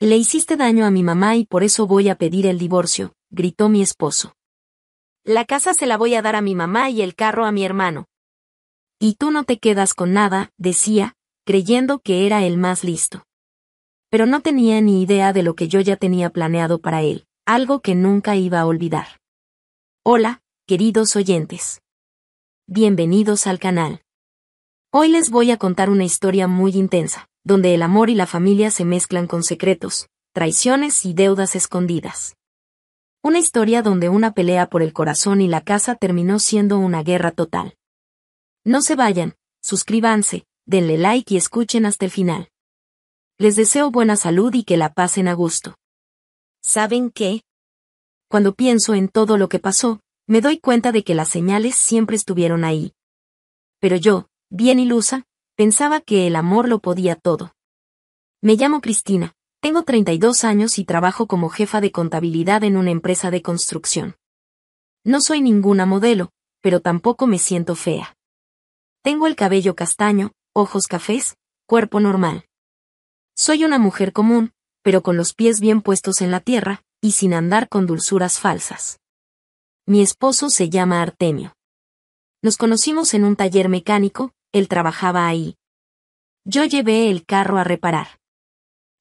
Le hiciste daño a mi mamá y por eso voy a pedir el divorcio, gritó mi esposo. La casa se la voy a dar a mi mamá y el carro a mi hermano. Y tú no te quedas con nada, decía, creyendo que era el más listo. Pero no tenía ni idea de lo que yo ya tenía planeado para él, algo que nunca iba a olvidar. Hola, queridos oyentes. Bienvenidos al canal. Hoy les voy a contar una historia muy intensa, donde el amor y la familia se mezclan con secretos, traiciones y deudas escondidas. Una historia donde una pelea por el corazón y la casa terminó siendo una guerra total. No se vayan, suscríbanse, denle like y escuchen hasta el final. Les deseo buena salud y que la pasen a gusto. ¿Saben qué? Cuando pienso en todo lo que pasó, me doy cuenta de que las señales siempre estuvieron ahí. Pero yo, bien ilusa, pensaba que el amor lo podía todo. Me llamo Cristina, tengo 32 años y trabajo como jefa de contabilidad en una empresa de construcción. No soy ninguna modelo, pero tampoco me siento fea. Tengo el cabello castaño, ojos cafés, cuerpo normal. Soy una mujer común, pero con los pies bien puestos en la tierra, y sin andar con dulzuras falsas. Mi esposo se llama Artemio. Nos conocimos en un taller mecánico, él trabajaba ahí. Yo llevé el carro a reparar.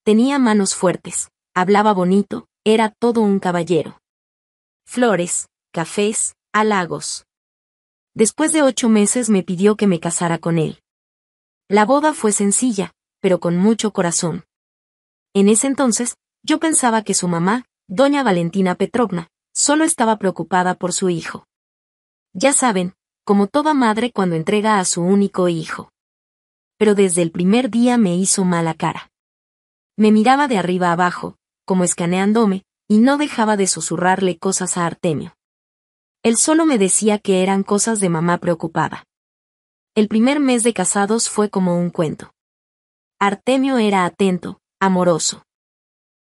Tenía manos fuertes, hablaba bonito, era todo un caballero. Flores, cafés, halagos. Después de 8 meses me pidió que me casara con él. La boda fue sencilla, pero con mucho corazón. En ese entonces, yo pensaba que su mamá, doña Valentina Petrovna, solo estaba preocupada por su hijo. Ya saben, como toda madre cuando entrega a su único hijo. Pero desde el primer día me hizo mala cara. Me miraba de arriba abajo, como escaneándome, y no dejaba de susurrarle cosas a Artemio. Él solo me decía que eran cosas de mamá preocupada. El primer mes de casados fue como un cuento. Artemio era atento, amoroso.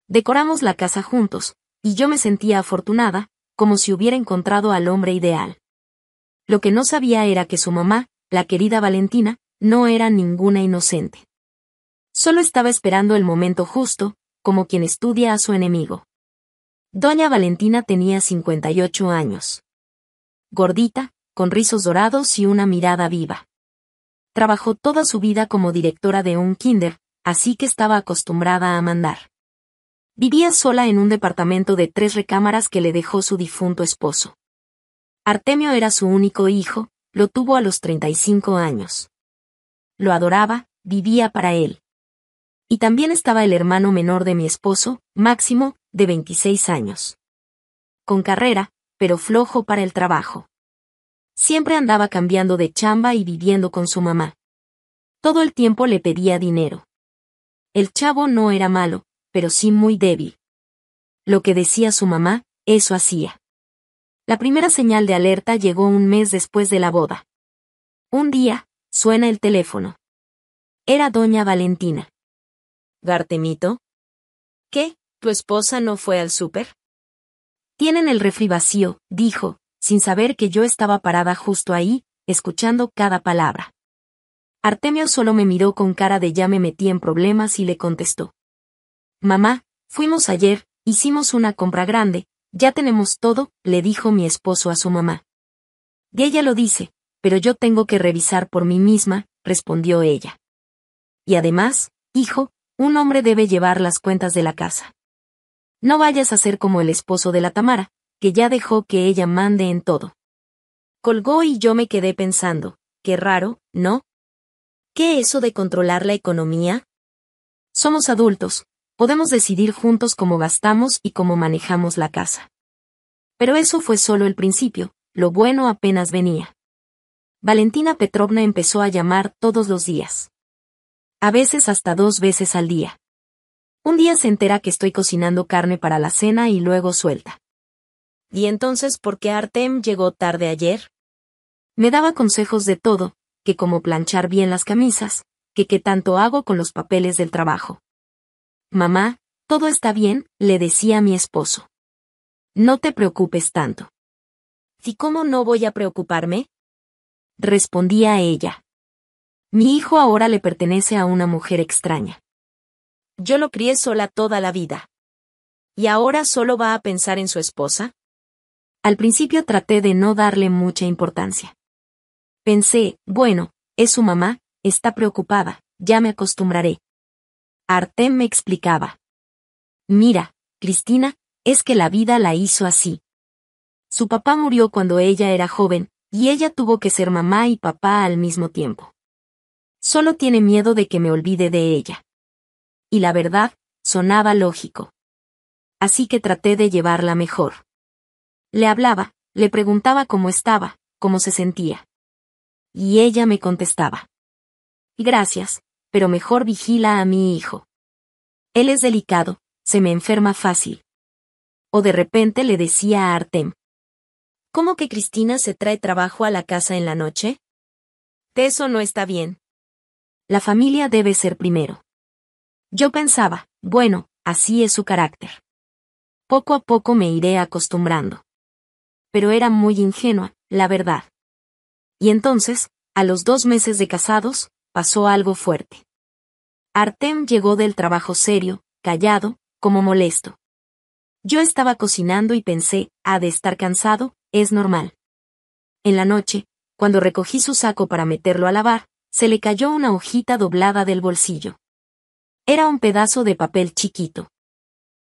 Decoramos la casa juntos, y yo me sentía afortunada, como si hubiera encontrado al hombre ideal. Lo que no sabía era que su mamá, la querida Valentina, no era ninguna inocente. Solo estaba esperando el momento justo, como quien estudia a su enemigo. Doña Valentina tenía 58 años. Gordita, con rizos dorados y una mirada viva. Trabajó toda su vida como directora de un kinder, así que estaba acostumbrada a mandar. Vivía sola en un departamento de 3 recámaras que le dejó su difunto esposo. Artemio era su único hijo, lo tuvo a los 35 años. Lo adoraba, vivía para él. Y también estaba el hermano menor de mi esposo, Máximo, de 26 años. Con carrera, pero flojo para el trabajo. Siempre andaba cambiando de chamba y viviendo con su mamá. Todo el tiempo le pedía dinero. El chavo no era malo, pero sí muy débil. Lo que decía su mamá, eso hacía. La primera señal de alerta llegó un mes después de la boda. Un día, suena el teléfono. Era doña Valentina. ¿Gartemito? ¿Qué? ¿Tu esposa no fue al súper? Tienen el refri vacío, dijo, sin saber que yo estaba parada justo ahí, escuchando cada palabra. Artemio solo me miró con cara de ya me metí en problemas y le contestó. Mamá, fuimos ayer, hicimos una compra grande, ya tenemos todo, le dijo mi esposo a su mamá. Y ella lo dice, pero yo tengo que revisar por mí misma, respondió ella. Y además, hijo, un hombre debe llevar las cuentas de la casa. No vayas a ser como el esposo de la Tamara, que ya dejó que ella mande en todo. Colgó y yo me quedé pensando, qué raro, ¿no? ¿Qué eso de controlar la economía? Somos adultos, podemos decidir juntos cómo gastamos y cómo manejamos la casa. Pero eso fue solo el principio, lo bueno apenas venía. Valentina Petrovna empezó a llamar todos los días. A veces hasta 2 veces al día. Un día se entera que estoy cocinando carne para la cena y luego suelta. ¿Y entonces por qué Artem llegó tarde ayer? Me daba consejos de todo, que cómo planchar bien las camisas, que qué tanto hago con los papeles del trabajo. Mamá, todo está bien, le decía a mi esposo. No te preocupes tanto. ¿Y cómo no voy a preocuparme? Respondía ella. Mi hijo ahora le pertenece a una mujer extraña. Yo lo crié sola toda la vida. ¿Y ahora solo va a pensar en su esposa? Al principio traté de no darle mucha importancia. Pensé, bueno, es su mamá, está preocupada, ya me acostumbraré. Artem me explicaba. Mira, Cristina, es que la vida la hizo así. Su papá murió cuando ella era joven, y ella tuvo que ser mamá y papá al mismo tiempo. Solo tiene miedo de que me olvide de ella. Y la verdad, sonaba lógico. Así que traté de llevarla mejor. Le hablaba, le preguntaba cómo estaba, cómo se sentía. Y ella me contestaba. Gracias, pero mejor vigila a mi hijo. Él es delicado, se me enferma fácil. O de repente le decía a Artem. ¿Cómo que Cristina se trae trabajo a la casa en la noche? Eso no está bien. La familia debe ser primero. Yo pensaba, bueno, así es su carácter. Poco a poco me iré acostumbrando. Pero era muy ingenua, la verdad. Y entonces, a los 2 meses de casados, pasó algo fuerte. Artem llegó del trabajo serio, callado, como molesto. Yo estaba cocinando y pensé, ha de estar cansado, es normal. En la noche, cuando recogí su saco para meterlo a lavar, se le cayó una hojita doblada del bolsillo. Era un pedazo de papel chiquito.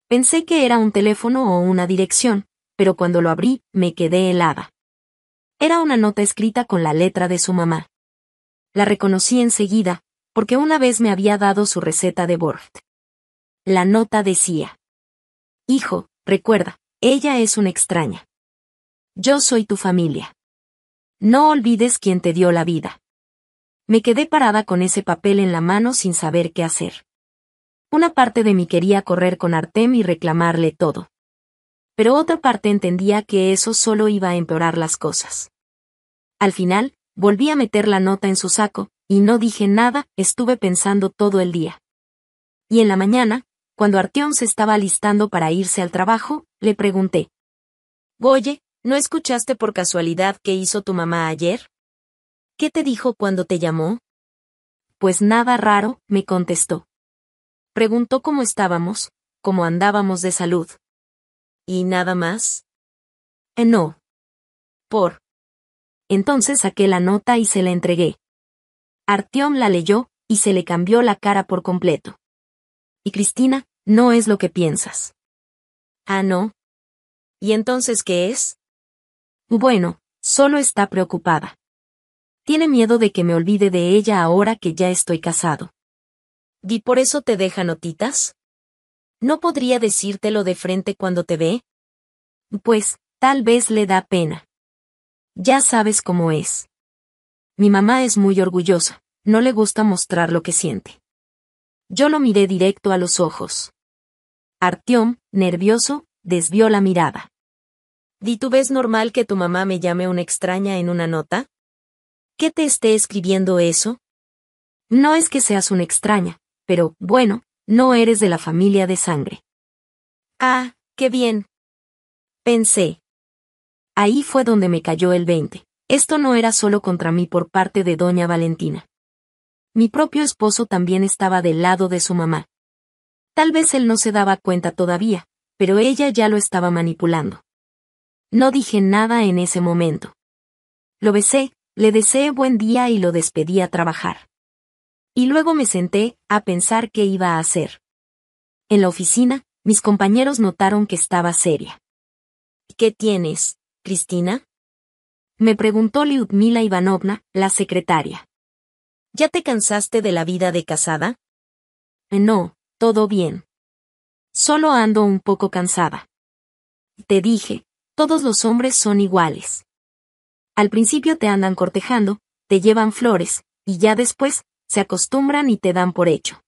Pensé que era un teléfono o una dirección, pero cuando lo abrí, me quedé helada. Era una nota escrita con la letra de su mamá. La reconocí enseguida, porque una vez me había dado su receta de Bort. La nota decía: Hijo, recuerda, ella es una extraña. Yo soy tu familia. No olvides quién te dio la vida. Me quedé parada con ese papel en la mano sin saber qué hacer. Una parte de mí quería correr con Artem y reclamarle todo. Pero otra parte entendía que eso solo iba a empeorar las cosas. Al final, volví a meter la nota en su saco, y no dije nada, estuve pensando todo el día. Y en la mañana, cuando Artyom se estaba alistando para irse al trabajo, le pregunté. Oye, ¿no escuchaste por casualidad qué hizo tu mamá ayer? ¿Qué te dijo cuando te llamó? Pues nada raro, me contestó. Preguntó cómo estábamos, cómo andábamos de salud. ¿Y nada más? No. Entonces saqué la nota y se la entregué. Artyom la leyó, y se le cambió la cara por completo. Y Cristina, no es lo que piensas. Ah, ¿no? ¿Y entonces qué es? Bueno, solo está preocupada. Tiene miedo de que me olvide de ella ahora que ya estoy casado. ¿Y por eso te deja notitas? ¿No podría decírtelo de frente cuando te ve? Pues, tal vez le da pena. Ya sabes cómo es. Mi mamá es muy orgullosa, no le gusta mostrar lo que siente. Yo lo miré directo a los ojos. Artyom, nervioso, desvió la mirada. ¿Y tú ves normal que tu mamá me llame una extraña en una nota? ¿Qué te esté escribiendo eso? No es que seas una extraña, pero, bueno, no eres de la familia de sangre. Ah, qué bien. Pensé. Ahí fue donde me cayó el 20. Esto no era solo contra mí por parte de doña Valentina. Mi propio esposo también estaba del lado de su mamá. Tal vez él no se daba cuenta todavía, pero ella ya lo estaba manipulando. No dije nada en ese momento. Lo besé, le deseé buen día y lo despedí a trabajar. Y luego me senté, a pensar qué iba a hacer. En la oficina, mis compañeros notaron que estaba seria. ¿Qué tienes, Cristina? Me preguntó Lyudmila Ivanovna, la secretaria. ¿Ya te cansaste de la vida de casada? No, todo bien. Solo ando un poco cansada. Te dije, todos los hombres son iguales. Al principio te andan cortejando, te llevan flores, y ya después, se acostumbran y te dan por hecho.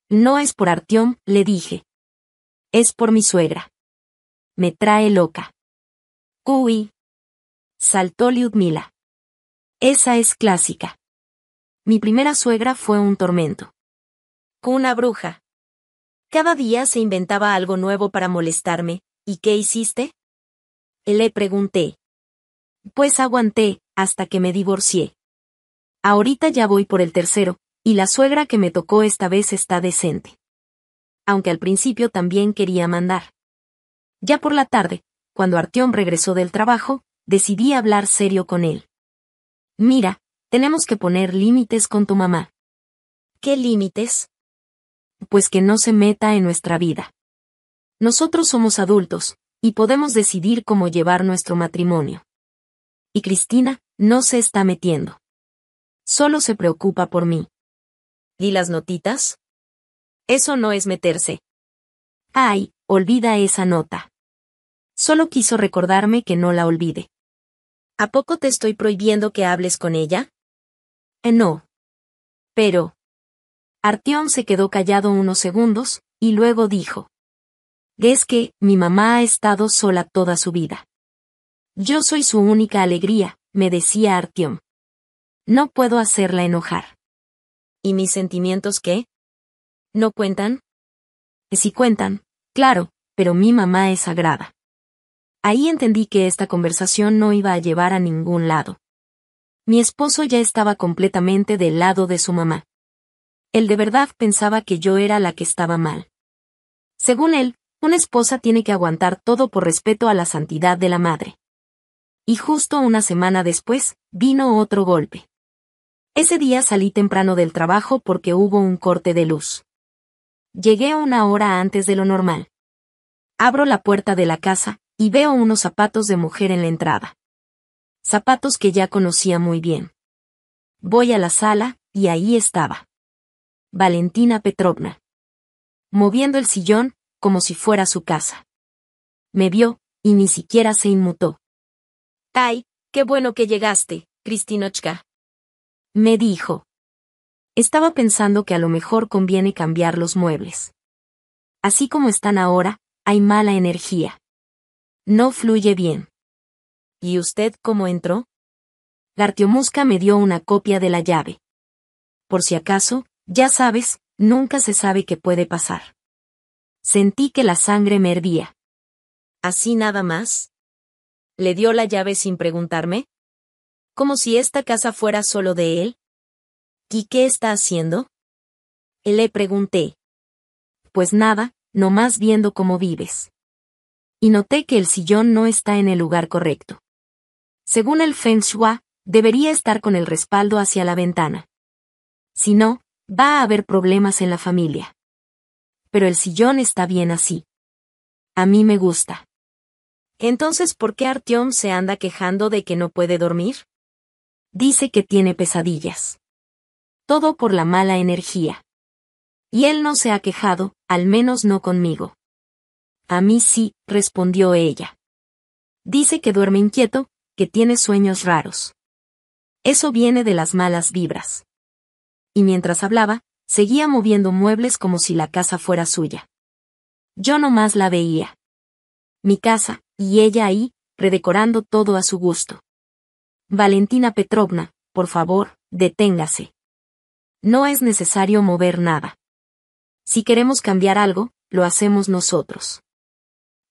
No es por Artyom, le dije. Es por mi suegra. Me trae loca. Uy. Saltó Lyudmila. Esa es clásica. Mi primera suegra fue un tormento. Una bruja. Cada día se inventaba algo nuevo para molestarme. ¿Y qué hiciste? Le pregunté. Pues aguanté, hasta que me divorcié. Ahorita ya voy por el tercero, y la suegra que me tocó esta vez está decente. aunque al principio también quería mandar. Ya por la tarde, cuando Artyom regresó del trabajo, decidí hablar serio con él. Mira, tenemos que poner límites con tu mamá. ¿Qué límites? Pues que no se meta en nuestra vida. Nosotros somos adultos, y podemos decidir cómo llevar nuestro matrimonio. Y Cristina, no se está metiendo. Solo se preocupa por mí. ¿Y las notitas? Eso no es meterse. Ay, olvida esa nota. Solo quiso recordarme que no la olvide. ¿A poco te estoy prohibiendo que hables con ella? No. Pero... Artyom se quedó callado unos segundos, y luego dijo. Es que, mi mamá ha estado sola toda su vida. Yo soy su única alegría, me decía Artyom. No puedo hacerla enojar. ¿Y mis sentimientos qué? ¿No cuentan? Sí cuentan, claro, pero mi mamá es sagrada. Ahí entendí que esta conversación no iba a llevar a ningún lado. Mi esposo ya estaba completamente del lado de su mamá. Él de verdad pensaba que yo era la que estaba mal. Según él, una esposa tiene que aguantar todo por respeto a la santidad de la madre. Y justo una semana después, vino otro golpe. Ese día salí temprano del trabajo porque hubo un corte de luz. Llegué 1 hora antes de lo normal. Abro la puerta de la casa, y veo unos zapatos de mujer en la entrada. Zapatos que ya conocía muy bien. Voy a la sala, y ahí estaba. Valentina Petrovna. Moviendo el sillón, como si fuera su casa. Me vio, y ni siquiera se inmutó. ¡Ay, qué bueno que llegaste, Kristinochka! Me dijo. Estaba pensando que a lo mejor conviene cambiar los muebles. Así como están ahora, hay mala energía. No fluye bien. ¿Y usted cómo entró? Gartiomuska me dio una copia de la llave. Por si acaso, ya sabes, nunca se sabe qué puede pasar. Sentí que la sangre me hervía. ¿Así nada más? ¿Le dio la llave sin preguntarme? Como si esta casa fuera solo de él. ¿Y qué está haciendo? Le pregunté. Pues nada, nomás viendo cómo vives. Y noté que el sillón no está en el lugar correcto. Según el Feng Shui, debería estar con el respaldo hacia la ventana. Si no, va a haber problemas en la familia. Pero el sillón está bien así. A mí me gusta. Entonces, ¿por qué Artyom se anda quejando de que no puede dormir? Dice que tiene pesadillas. Todo por la mala energía. Y él no se ha quejado, al menos no conmigo. A mí sí, respondió ella. Dice que duerme inquieto, que tiene sueños raros. Eso viene de las malas vibras. Y mientras hablaba, seguía moviendo muebles como si la casa fuera suya. Yo nomás la veía. Mi casa, y ella ahí, redecorando todo a su gusto. Valentina Petrovna, por favor, deténgase. No es necesario mover nada. Si queremos cambiar algo, lo hacemos nosotros.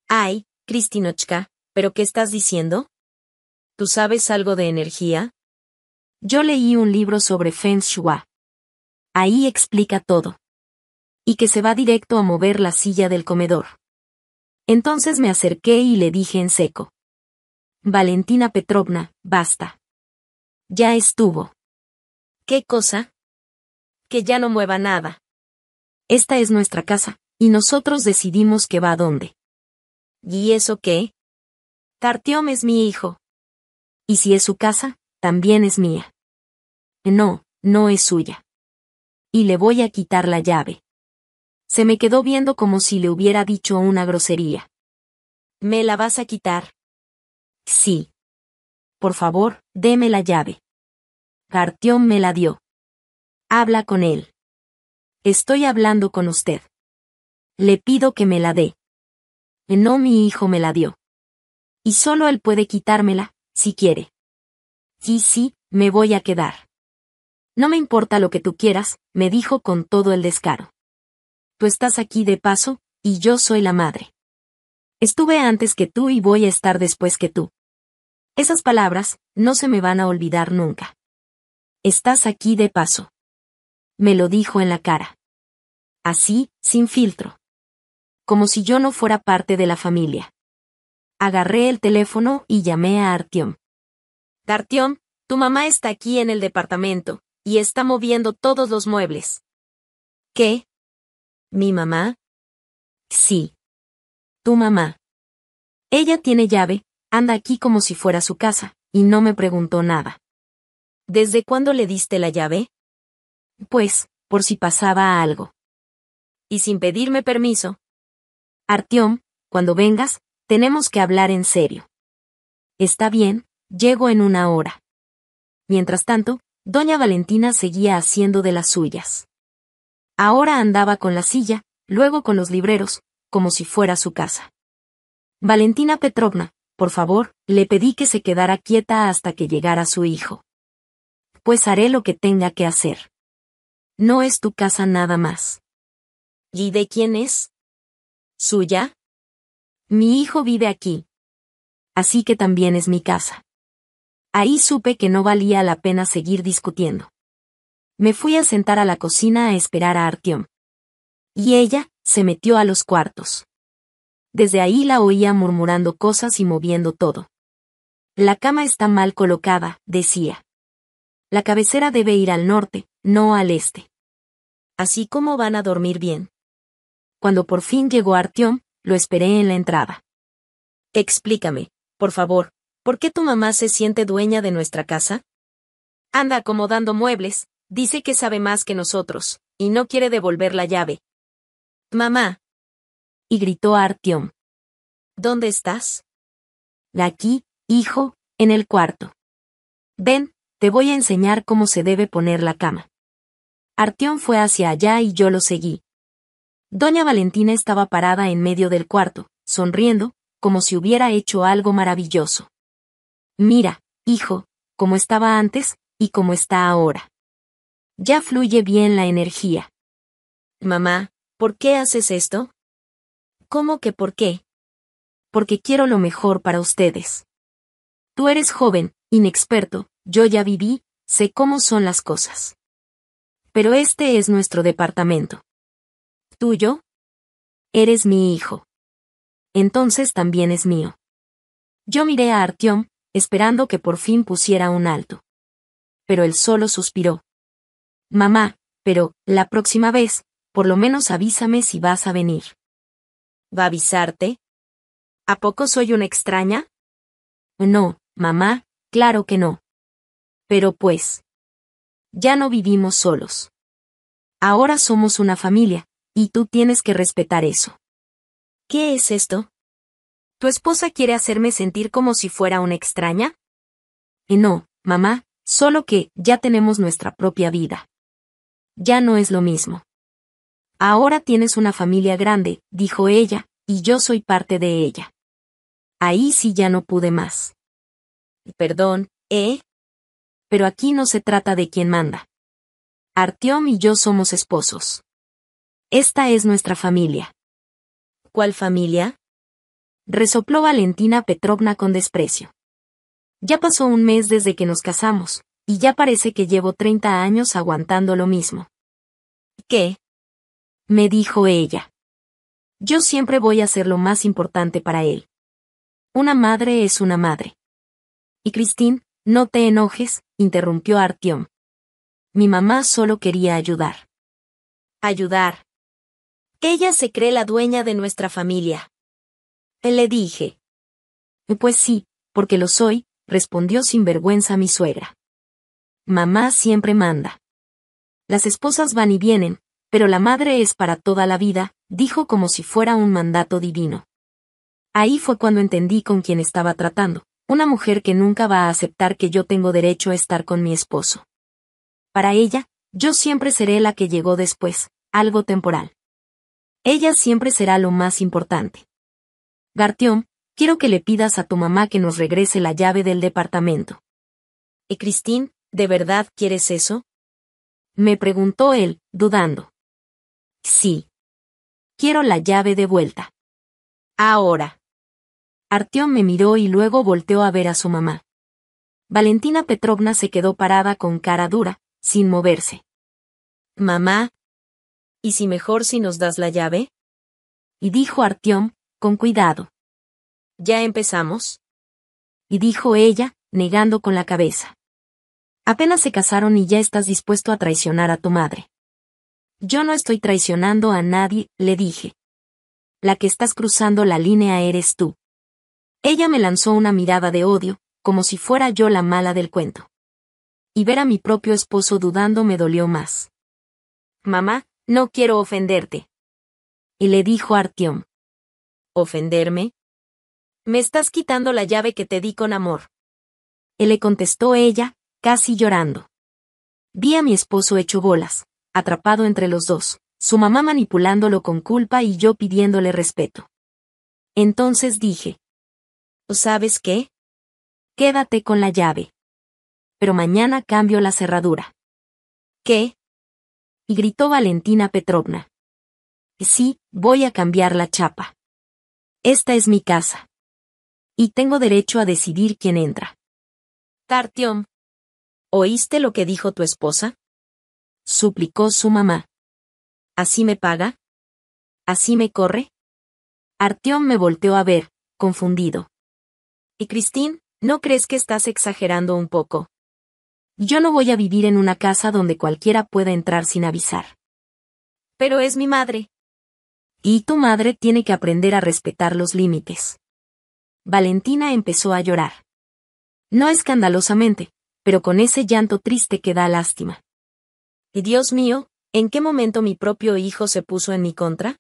Ay, Kristinochka, ¿pero qué estás diciendo? ¿Tú sabes algo de energía? Yo leí un libro sobre Feng Shui. Ahí explica todo. Y que se va directo a mover la silla del comedor. Entonces me acerqué y le dije en seco. Valentina Petrovna, basta. Ya estuvo. ¿Qué cosa? Que ya no mueva nada. Esta es nuestra casa, y nosotros decidimos que va a dónde. ¿Y eso qué? Artyom es mi hijo. Y si es su casa, también es mía. No, no es suya. Y le voy a quitar la llave. Se me quedó viendo como si le hubiera dicho una grosería. ¿Me la vas a quitar? Sí. Por favor, deme la llave. Artyom me la dio. Habla con él. Estoy hablando con usted. Le pido que me la dé. No, mi hijo me la dio. Y solo él puede quitármela, si quiere. Sí, me voy a quedar. No me importa lo que tú quieras, me dijo con todo el descaro. Tú estás aquí de paso, y yo soy la madre. Estuve antes que tú y voy a estar después que tú. Esas palabras, no se me van a olvidar nunca. Estás aquí de paso. Me lo dijo en la cara. Así, sin filtro. como si yo no fuera parte de la familia. Agarré el teléfono y llamé a Artyom. Artyom, tu mamá está aquí en el departamento, y está moviendo todos los muebles. ¿Qué? ¿Mi mamá? Sí. Tu mamá. Ella tiene llave, anda aquí como si fuera su casa, y no me preguntó nada. ¿Desde cuándo le diste la llave? Pues, por si pasaba algo. Y sin pedirme permiso. Artyom, cuando vengas, tenemos que hablar en serio. Está bien, llego en 1 hora. Mientras tanto, doña Valentina seguía haciendo de las suyas. Ahora andaba con la silla, luego con los libreros, como si fuera su casa. Valentina Petrovna, por favor, le pedí que se quedara quieta hasta que llegara su hijo. Pues haré lo que tenga que hacer. No es tu casa nada más. ¿Y de quién es? ¿Suya? Mi hijo vive aquí. Así que también es mi casa. Ahí supe que no valía la pena seguir discutiendo. Me fui a sentar a la cocina a esperar a Artyom. Y ella se metió a los cuartos. Desde ahí la oía murmurando cosas y moviendo todo. La cama está mal colocada, decía. La cabecera debe ir al norte, no al este. Así como van a dormir bien. Cuando por fin llegó Artyom, lo esperé en la entrada. Explícame, por favor, ¿por qué tu mamá se siente dueña de nuestra casa? Anda acomodando muebles, dice que sabe más que nosotros, y no quiere devolver la llave. Mamá. Y gritó a Artyom. ¿Dónde estás? Aquí, hijo, en el cuarto. Ven, te voy a enseñar cómo se debe poner la cama. Artyom fue hacia allá y yo lo seguí. Doña Valentina estaba parada en medio del cuarto, sonriendo, como si hubiera hecho algo maravilloso. Mira, hijo, cómo estaba antes, y cómo está ahora. Ya fluye bien la energía. Mamá, ¿por qué haces esto? ¿Cómo que por qué? Porque quiero lo mejor para ustedes. Tú eres joven, inexperto, yo ya viví, sé cómo son las cosas. Pero este es nuestro departamento. ¿Tuyo? Eres mi hijo. Entonces también es mío. Yo miré a Artyom, esperando que por fin pusiera un alto. Pero él solo suspiró. Mamá, pero, la próxima vez, por lo menos avísame si vas a venir. ¿Va a avisarte? ¿A poco soy una extraña? No, mamá, claro que no. Pero pues. Ya no vivimos solos. Ahora somos una familia, y tú tienes que respetar eso. ¿Qué es esto? ¿Tu esposa quiere hacerme sentir como si fuera una extraña? No, mamá, solo que ya tenemos nuestra propia vida. Ya no es lo mismo. Ahora tienes una familia grande, dijo ella, y yo soy parte de ella. Ahí sí ya no pude más. Perdón, ¿eh? Pero aquí no se trata de quién manda. Artyom y yo somos esposos. Esta es nuestra familia. ¿Cuál familia? Resopló Valentina Petrovna con desprecio. Ya pasó un mes desde que nos casamos, y ya parece que llevo 30 años aguantando lo mismo. ¿Qué? Me dijo ella. Yo siempre voy a ser lo más importante para él. Una madre es una madre. Y Christine, no te enojes, interrumpió Artyom. Mi mamá solo quería ayudar. Ayudar. Ella se cree la dueña de nuestra familia. Le dije. Pues sí, porque lo soy, respondió sin vergüenza mi suegra. Mamá siempre manda. Las esposas van y vienen, pero la madre es para toda la vida, dijo como si fuera un mandato divino. Ahí fue cuando entendí con quién estaba tratando, una mujer que nunca va a aceptar que yo tengo derecho a estar con mi esposo. Para ella, yo siempre seré la que llegó después, algo temporal. Ella siempre será lo más importante. Artyom, quiero que le pidas a tu mamá que nos regrese la llave del departamento. ¿Y Christine, de verdad quieres eso? Me preguntó él, dudando. Sí. Quiero la llave de vuelta. Ahora. Artyom me miró y luego volteó a ver a su mamá. Valentina Petrovna se quedó parada con cara dura, sin moverse. Mamá. ¿Y si mejor si nos das la llave? Y dijo Artyom, con cuidado. ¿Ya empezamos? Y dijo ella, negando con la cabeza. Apenas se casaron y ya estás dispuesto a traicionar a tu madre. Yo no estoy traicionando a nadie, le dije. La que estás cruzando la línea eres tú. Ella me lanzó una mirada de odio, como si fuera yo la mala del cuento. Y ver a mi propio esposo dudando me dolió más. Mamá, no quiero ofenderte. Y le dijo Artyom. ¿Ofenderme? Me estás quitando la llave que te di con amor. Y le contestó ella, casi llorando. Vi a mi esposo hecho bolas, atrapado entre los dos, su mamá manipulándolo con culpa y yo pidiéndole respeto. Entonces dije. ¿Sabes qué? Quédate con la llave. Pero mañana cambio la cerradura. ¿Qué? Y gritó Valentina Petrovna. Sí, voy a cambiar la chapa. Esta es mi casa. Y tengo derecho a decidir quién entra. Artyom, ¿oíste lo que dijo tu esposa? Suplicó su mamá. ¿Así me paga? ¿Así me corre? Artyom me volteó a ver, confundido. ¿Y Christine, no crees que estás exagerando un poco? Yo no voy a vivir en una casa donde cualquiera pueda entrar sin avisar. Pero es mi madre. Y tu madre tiene que aprender a respetar los límites. Valentina empezó a llorar. No escandalosamente, pero con ese llanto triste que da lástima. Y Dios mío, ¿en qué momento mi propio hijo se puso en mi contra?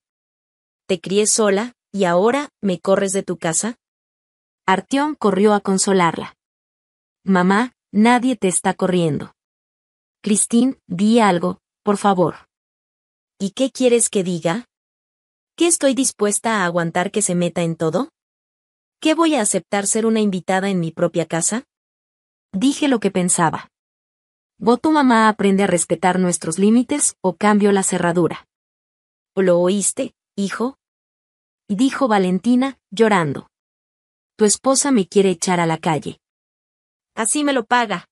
Te crié sola, y ahora, ¿me corres de tu casa? Artyom corrió a consolarla. Mamá, nadie te está corriendo. Christine, di algo, por favor. ¿Y qué quieres que diga? ¿Qué estoy dispuesta a aguantar que se meta en todo? ¿Qué voy a aceptar ser una invitada en mi propia casa? Dije lo que pensaba. ¿O tu mamá aprende a respetar nuestros límites o cambio la cerradura? ¿Lo oíste, hijo? Y dijo Valentina, llorando. Tu esposa me quiere echar a la calle. Así me lo paga.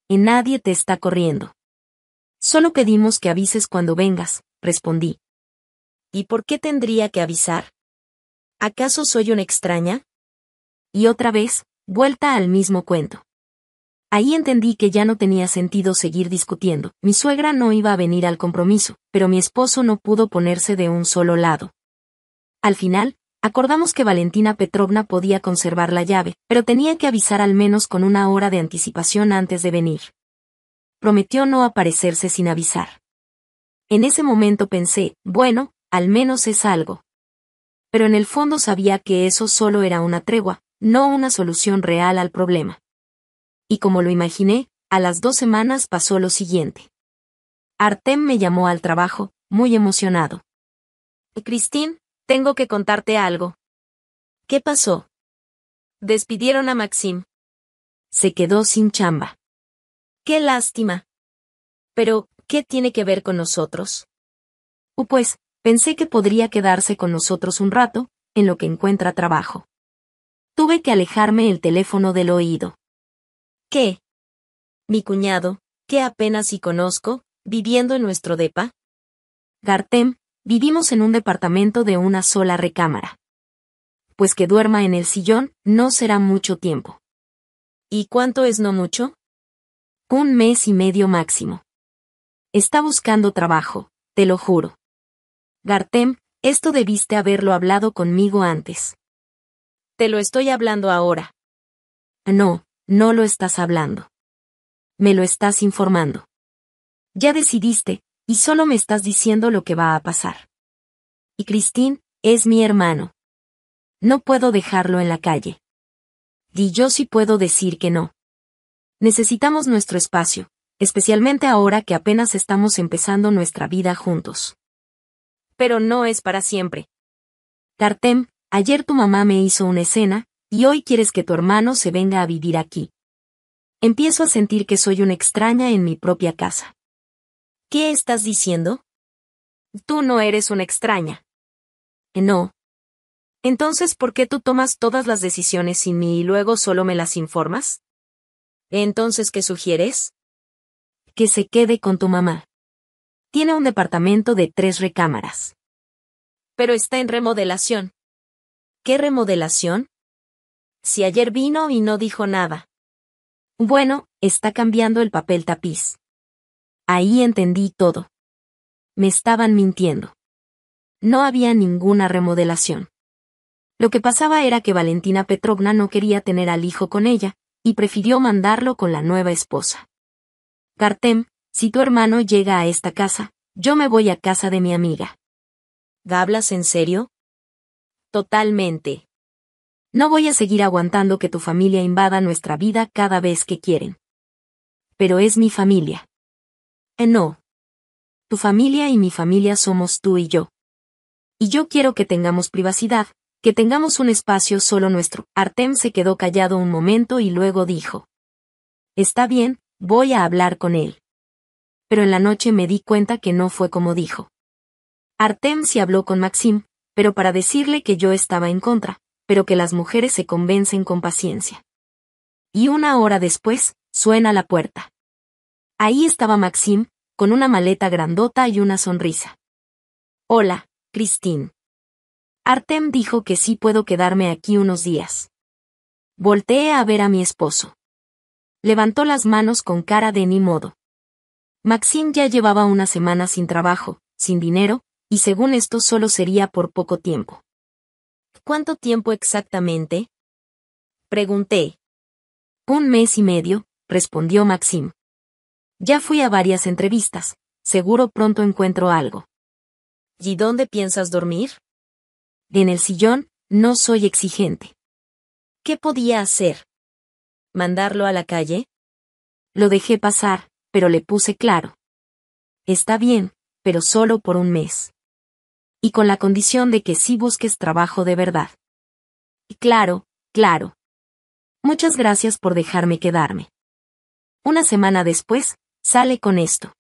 Y nadie te está corriendo. Solo pedimos que avises cuando vengas, respondí. ¿Y por qué tendría que avisar? ¿Acaso soy una extraña? Y otra vez, vuelta al mismo cuento. Ahí entendí que ya no tenía sentido seguir discutiendo. Mi suegra no iba a venir al compromiso, pero mi esposo no pudo ponerse de un solo lado. Al final, acordamos que Valentina Petrovna podía conservar la llave, pero tenía que avisar al menos con una hora de anticipación antes de venir. Prometió no aparecerse sin avisar. En ese momento pensé, bueno, al menos es algo. Pero en el fondo sabía que eso solo era una tregua, no una solución real al problema. Y como lo imaginé, a las 2 semanas pasó lo siguiente. Artem me llamó al trabajo, muy emocionado. Christine, tengo que contarte algo. ¿Qué pasó? Despidieron a Maxim. Se quedó sin chamba. ¡Qué lástima! Pero, ¿qué tiene que ver con nosotros? Pues, pensé que podría quedarse con nosotros un rato, en lo que encuentra trabajo. Tuve que alejarme el teléfono del oído. ¿Qué? Mi cuñado, que apenas si conozco, viviendo en nuestro depa. Artem, vivimos en un departamento de una sola recámara. Pues que duerma en el sillón, no será mucho tiempo. ¿Y cuánto es no mucho? 1 mes y medio máximo. Está buscando trabajo, te lo juro. Artem, esto debiste haberlo hablado conmigo antes. Te lo estoy hablando ahora. No, no lo estás hablando. Me lo estás informando. Ya decidiste, y solo me estás diciendo lo que va a pasar. Y Christine, es mi hermano. No puedo dejarlo en la calle. Y yo sí puedo decir que no. Necesitamos nuestro espacio, especialmente ahora que apenas estamos empezando nuestra vida juntos. Pero no es para siempre. Artem, ayer tu mamá me hizo una escena, y hoy quieres que tu hermano se venga a vivir aquí. Empiezo a sentir que soy una extraña en mi propia casa. ¿Qué estás diciendo? Tú no eres una extraña. No. Entonces, ¿por qué tú tomas todas las decisiones sin mí y luego solo me las informas? Entonces, ¿qué sugieres? Que se quede con tu mamá. Tiene un departamento de 3 recámaras. Pero está en remodelación. ¿Qué remodelación? Si ayer vino y no dijo nada. Bueno, está cambiando el papel tapiz. Ahí entendí todo. Me estaban mintiendo. No había ninguna remodelación. Lo que pasaba era que Valentina Petrovna no quería tener al hijo con ella, y prefirió mandarlo con la nueva esposa. Artem, si tu hermano llega a esta casa, yo me voy a casa de mi amiga. ¿Hablas en serio? Totalmente. No voy a seguir aguantando que tu familia invada nuestra vida cada vez que quieren. Pero es mi familia. No. Tu familia y mi familia somos tú y yo. Y yo quiero que tengamos privacidad, que tengamos un espacio solo nuestro. Artem se quedó callado un momento y luego dijo. Está bien, voy a hablar con él. Pero en la noche me di cuenta que no fue como dijo. Artem sí habló con Maxim, pero para decirle que yo estaba en contra, pero que las mujeres se convencen con paciencia. Y una hora después, suena la puerta. Ahí estaba Maxim, con una maleta grandota y una sonrisa. Hola, Christine. Artem dijo que sí puedo quedarme aquí unos días. Volteé a ver a mi esposo. Levantó las manos con cara de ni modo. Maxim ya llevaba una semana sin trabajo, sin dinero, y según esto solo sería por poco tiempo. ¿Cuánto tiempo exactamente? Pregunté. 1 mes y medio, respondió Maxim. Ya fui a varias entrevistas, seguro pronto encuentro algo. ¿Y dónde piensas dormir? En el sillón, no soy exigente. ¿Qué podía hacer? ¿Mandarlo a la calle? Lo dejé pasar, pero le puse claro. Está bien, pero solo por 1 mes. Y con la condición de que sí busques trabajo de verdad. Y claro, claro. Muchas gracias por dejarme quedarme. Una semana después, sale con esto.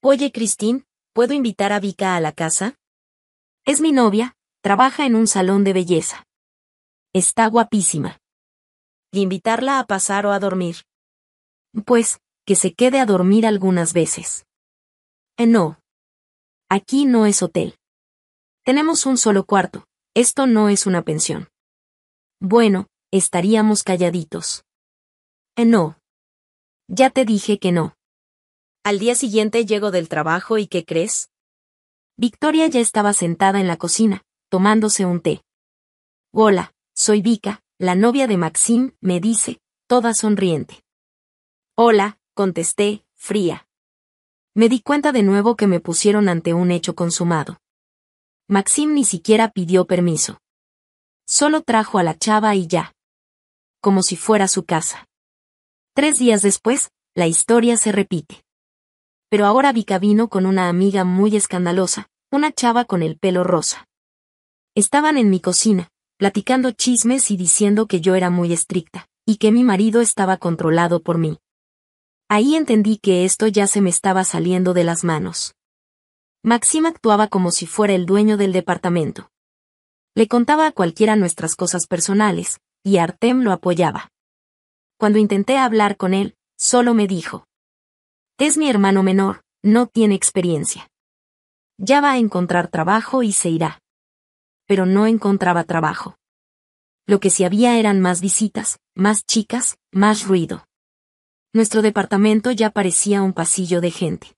Oye, Christine, ¿puedo invitar a Vika a la casa? Es mi novia, trabaja en un salón de belleza. Está guapísima. ¿Y invitarla a pasar o a dormir? Pues, que se quede a dormir algunas veces. No. Aquí no es hotel. Tenemos un solo cuarto, esto no es una pensión. Bueno, estaríamos calladitos. No. Ya te dije que no. Al día siguiente llego del trabajo y ¿qué crees? Victoria ya estaba sentada en la cocina, tomándose un té. Hola, soy Vika, la novia de Maxim, me dice, toda sonriente. Hola, contesté, fría. Me di cuenta de nuevo que me pusieron ante un hecho consumado. Maxim ni siquiera pidió permiso. Solo trajo a la chava y ya. Como si fuera su casa. 3 días después, la historia se repite. Pero ahora Vika vino con una amiga muy escandalosa, una chava con el pelo rosa. Estaban en mi cocina, platicando chismes y diciendo que yo era muy estricta, y que mi marido estaba controlado por mí. Ahí entendí que esto ya se me estaba saliendo de las manos. Maxim actuaba como si fuera el dueño del departamento. Le contaba a cualquiera nuestras cosas personales, y Artem lo apoyaba. Cuando intenté hablar con él, solo me dijo. Es mi hermano menor, no tiene experiencia. Ya va a encontrar trabajo y se irá. Pero no encontraba trabajo. Lo que sí había eran más visitas, más chicas, más ruido. Nuestro departamento ya parecía un pasillo de gente.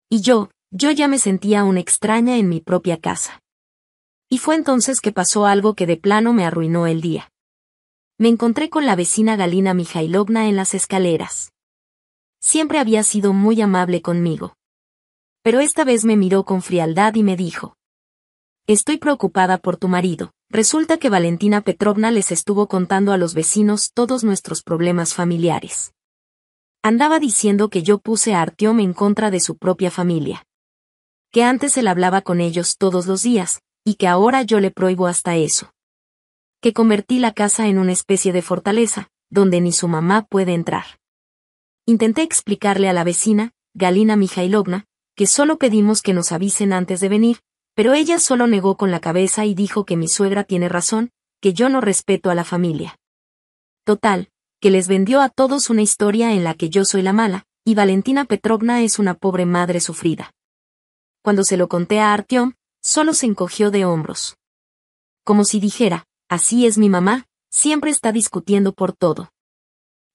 Y yo ya me sentía una extraña en mi propia casa. Y fue entonces que pasó algo que de plano me arruinó el día. Me encontré con la vecina Galina Mikhailovna en las escaleras. Siempre había sido muy amable conmigo. Pero esta vez me miró con frialdad y me dijo. Estoy preocupada por tu marido. Resulta que Valentina Petrovna les estuvo contando a los vecinos todos nuestros problemas familiares. Andaba diciendo que yo puse a Artyom en contra de su propia familia. Que antes él hablaba con ellos todos los días, y que ahora yo le prohíbo hasta eso. Que convertí la casa en una especie de fortaleza, donde ni su mamá puede entrar. Intenté explicarle a la vecina, Galina Mikhailovna, que solo pedimos que nos avisen antes de venir, pero ella solo negó con la cabeza y dijo que mi suegra tiene razón, que yo no respeto a la familia. Total, que les vendió a todos una historia en la que yo soy la mala, y Valentina Petrovna es una pobre madre sufrida. Cuando se lo conté a Artyom, Solo se encogió de hombros. Como si dijera, así es mi mamá, siempre está discutiendo por todo.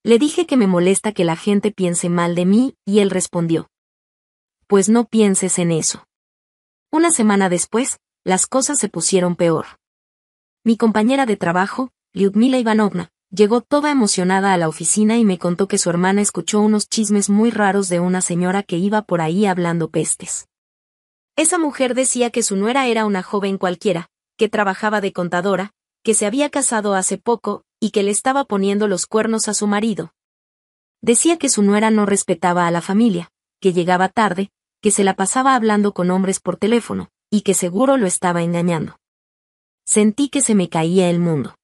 Le dije que me molesta que la gente piense mal de mí, y él respondió. Pues no pienses en eso. Una semana después, las cosas se pusieron peor. Mi compañera de trabajo, Lyudmila Ivanovna, llegó toda emocionada a la oficina y me contó que su hermana escuchó unos chismes muy raros de una señora que iba por ahí hablando pestes. Esa mujer decía que su nuera era una joven cualquiera, que trabajaba de contadora, que se había casado hace poco, y que le estaba poniendo los cuernos a su marido. Decía que su nuera no respetaba a la familia, que llegaba tarde, que se la pasaba hablando con hombres por teléfono, y que seguro lo estaba engañando. Sentí que se me caía el mundo.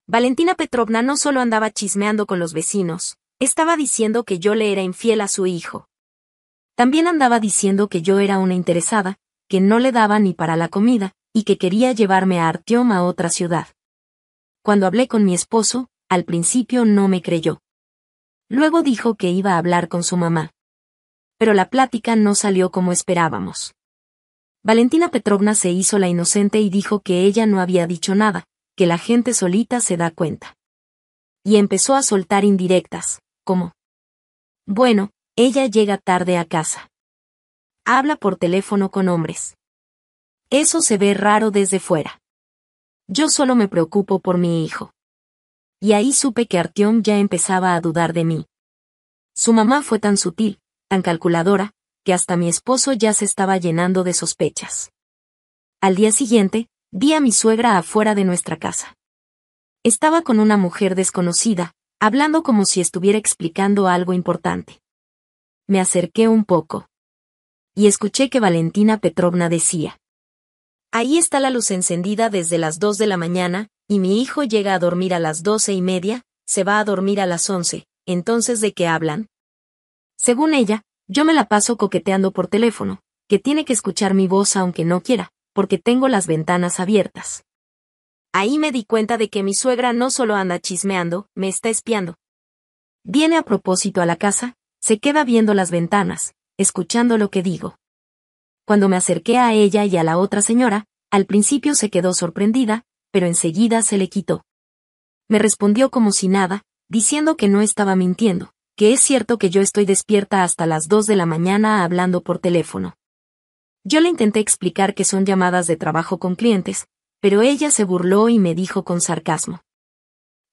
Valentina Petrovna no solo andaba chismeando con los vecinos, estaba diciendo que yo le era infiel a su hijo. También andaba diciendo que yo era una interesada, que no le daba ni para la comida, y que quería llevarme a Artyom a otra ciudad. Cuando hablé con mi esposo, al principio no me creyó. Luego dijo que iba a hablar con su mamá. Pero la plática no salió como esperábamos. Valentina Petrovna se hizo la inocente y dijo que ella no había dicho nada, que la gente solita se da cuenta. Y empezó a soltar indirectas, como: bueno, ella llega tarde a casa. Habla por teléfono con hombres. Eso se ve raro desde fuera. Yo solo me preocupo por mi hijo. Y ahí supe que Artyom ya empezaba a dudar de mí. Su mamá fue tan sutil, tan calculadora, que hasta mi esposo ya se estaba llenando de sospechas. Al día siguiente, vi a mi suegra afuera de nuestra casa. Estaba con una mujer desconocida, hablando como si estuviera explicando algo importante. Me acerqué un poco. Y escuché que Valentina Petrovna decía: ahí está la luz encendida desde las 2 de la mañana, y mi hijo llega a dormir a las 12:30, se va a dormir a las 11, entonces ¿de qué hablan? Según ella, yo me la paso coqueteando por teléfono, que tiene que escuchar mi voz aunque no quiera, porque tengo las ventanas abiertas. Ahí me di cuenta de que mi suegra no solo anda chismeando, me está espiando. Viene a propósito a la casa, se queda viendo las ventanas, escuchando lo que digo. Cuando me acerqué a ella y a la otra señora, al principio se quedó sorprendida, pero enseguida se le quitó. Me respondió como si nada, diciendo que no estaba mintiendo, que es cierto que yo estoy despierta hasta las 2 de la mañana hablando por teléfono. Yo le intenté explicar que son llamadas de trabajo con clientes, pero ella se burló y me dijo con sarcasmo: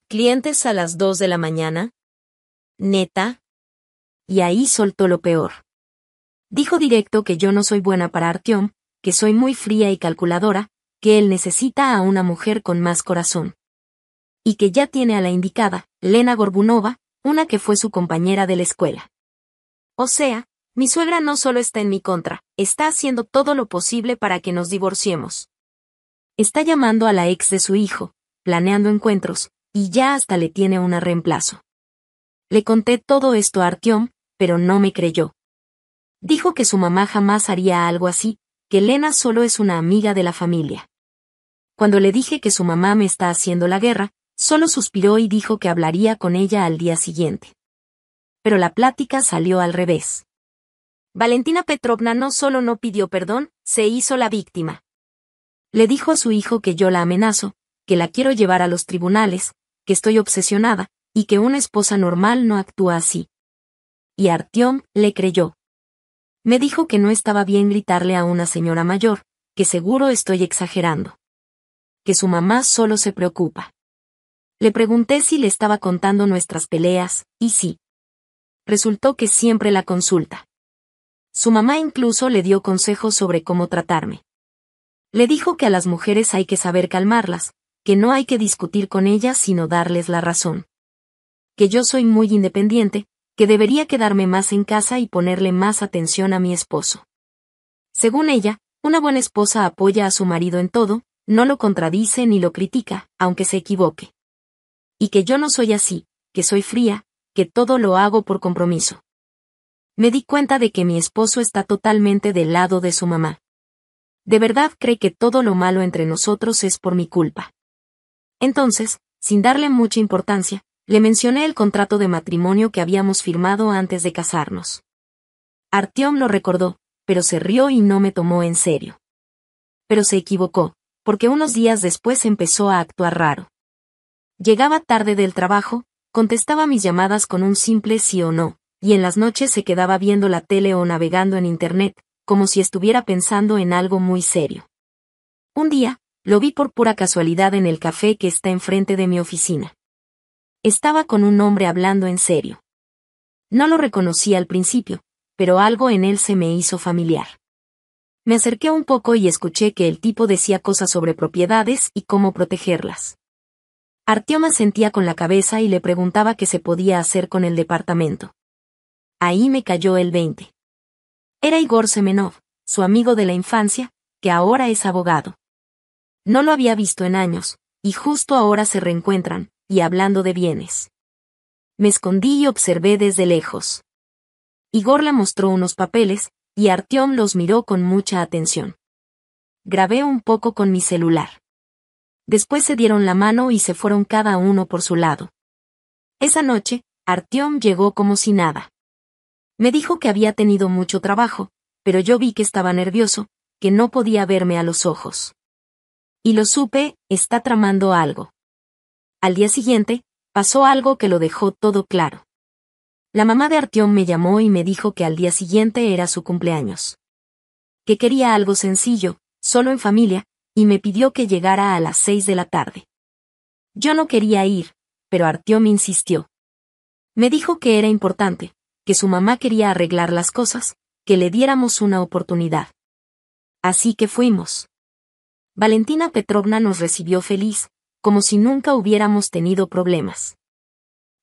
¿clientes a las 2 de la mañana? ¿Neta? Y ahí soltó lo peor. Dijo directo que yo no soy buena para Artyom, que soy muy fría y calculadora, que él necesita a una mujer con más corazón. Y que ya tiene a la indicada, Lena Gorbunova, una que fue su compañera de la escuela. O sea, mi suegra no solo está en mi contra, está haciendo todo lo posible para que nos divorciemos. Está llamando a la ex de su hijo, planeando encuentros, y ya hasta le tiene una reemplazo. Le conté todo esto a Artyom, pero no me creyó. Dijo que su mamá jamás haría algo así, que Lena solo es una amiga de la familia. Cuando le dije que su mamá me está haciendo la guerra, solo suspiró y dijo que hablaría con ella al día siguiente. Pero la plática salió al revés. Valentina Petrovna no solo no pidió perdón, se hizo la víctima. Le dijo a su hijo que yo la amenazo, que la quiero llevar a los tribunales, que estoy obsesionada, y que una esposa normal no actúa así. Y Artyom le creyó. Me dijo que no estaba bien gritarle a una señora mayor, que seguro estoy exagerando. Que su mamá solo se preocupa. Le pregunté si le estaba contando nuestras peleas, y sí. Resultó que siempre la consulta. Su mamá incluso le dio consejos sobre cómo tratarme. Le dijo que a las mujeres hay que saber calmarlas, que no hay que discutir con ellas sino darles la razón. Que yo soy muy independiente, que debería quedarme más en casa y ponerle más atención a mi esposo. Según ella, una buena esposa apoya a su marido en todo, no lo contradice ni lo critica, aunque se equivoque. Y que yo no soy así, que soy fría, que todo lo hago por compromiso. Me di cuenta de que mi esposo está totalmente del lado de su mamá. De verdad cree que todo lo malo entre nosotros es por mi culpa. Entonces, sin darle mucha importancia, le mencioné el contrato de matrimonio que habíamos firmado antes de casarnos. Artyom lo recordó, pero se rió y no me tomó en serio. pero se equivocó, porque unos días después empezó a actuar raro. Llegaba tarde del trabajo, contestaba mis llamadas con un simple sí o no, y en las noches se quedaba viendo la tele o navegando en internet, como si estuviera pensando en algo muy serio. Un día, lo vi por pura casualidad en el café que está enfrente de mi oficina. Estaba con un hombre hablando en serio. No lo reconocí al principio, pero algo en él se me hizo familiar. Me acerqué un poco y escuché que el tipo decía cosas sobre propiedades y cómo protegerlas. Artyom asentía con la cabeza y le preguntaba qué se podía hacer con el departamento. Ahí me cayó el 20. Era Igor Semenov, su amigo de la infancia, que ahora es abogado. No lo había visto en años, y justo ahora se reencuentran, y hablando de bienes. Me escondí y observé desde lejos. Igor le mostró unos papeles, y Artyom los miró con mucha atención. Grabé un poco con mi celular. Después se dieron la mano y se fueron cada uno por su lado. Esa noche, Artyom llegó como si nada. Me dijo que había tenido mucho trabajo, pero yo vi que estaba nervioso, que no podía verme a los ojos. Y lo supe, está tramando algo. Al día siguiente, pasó algo que lo dejó todo claro. La mamá de Artyom me llamó y me dijo que al día siguiente era su cumpleaños. Que quería algo sencillo, solo en familia, y me pidió que llegara a las 6 de la tarde. Yo no quería ir, pero Artyom insistió. Me dijo que era importante, que su mamá quería arreglar las cosas, que le diéramos una oportunidad. Así que fuimos. Valentina Petrovna nos recibió feliz, como si nunca hubiéramos tenido problemas.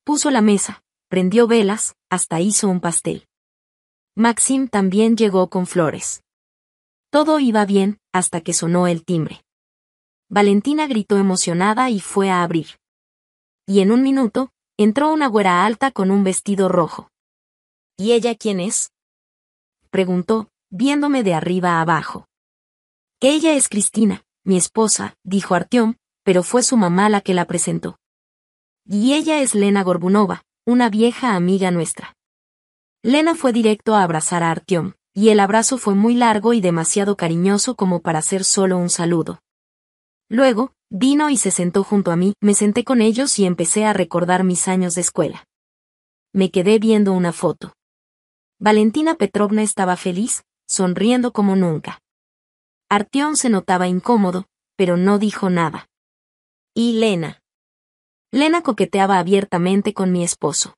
Puso la mesa, prendió velas, hasta hizo un pastel. Maxim también llegó con flores. Todo iba bien, hasta que sonó el timbre. Valentina gritó emocionada y fue a abrir. Y en un minuto, entró una güera alta con un vestido rojo. ¿Y ella quién es? Preguntó, viéndome de arriba a abajo. Que ella es Cristina, mi esposa, dijo Artyom, pero fue su mamá la que la presentó. Y ella es Lena Gorbunova, una vieja amiga nuestra. Lena fue directo a abrazar a Artyom, y el abrazo fue muy largo y demasiado cariñoso como para ser solo un saludo. Luego, vino y se sentó junto a mí, me senté con ellos y empecé a recordar mis años de escuela. Me quedé viendo una foto. Valentina Petrovna estaba feliz, sonriendo como nunca. Artyom se notaba incómodo, pero no dijo nada. ¿Y Lena? Lena coqueteaba abiertamente con mi esposo.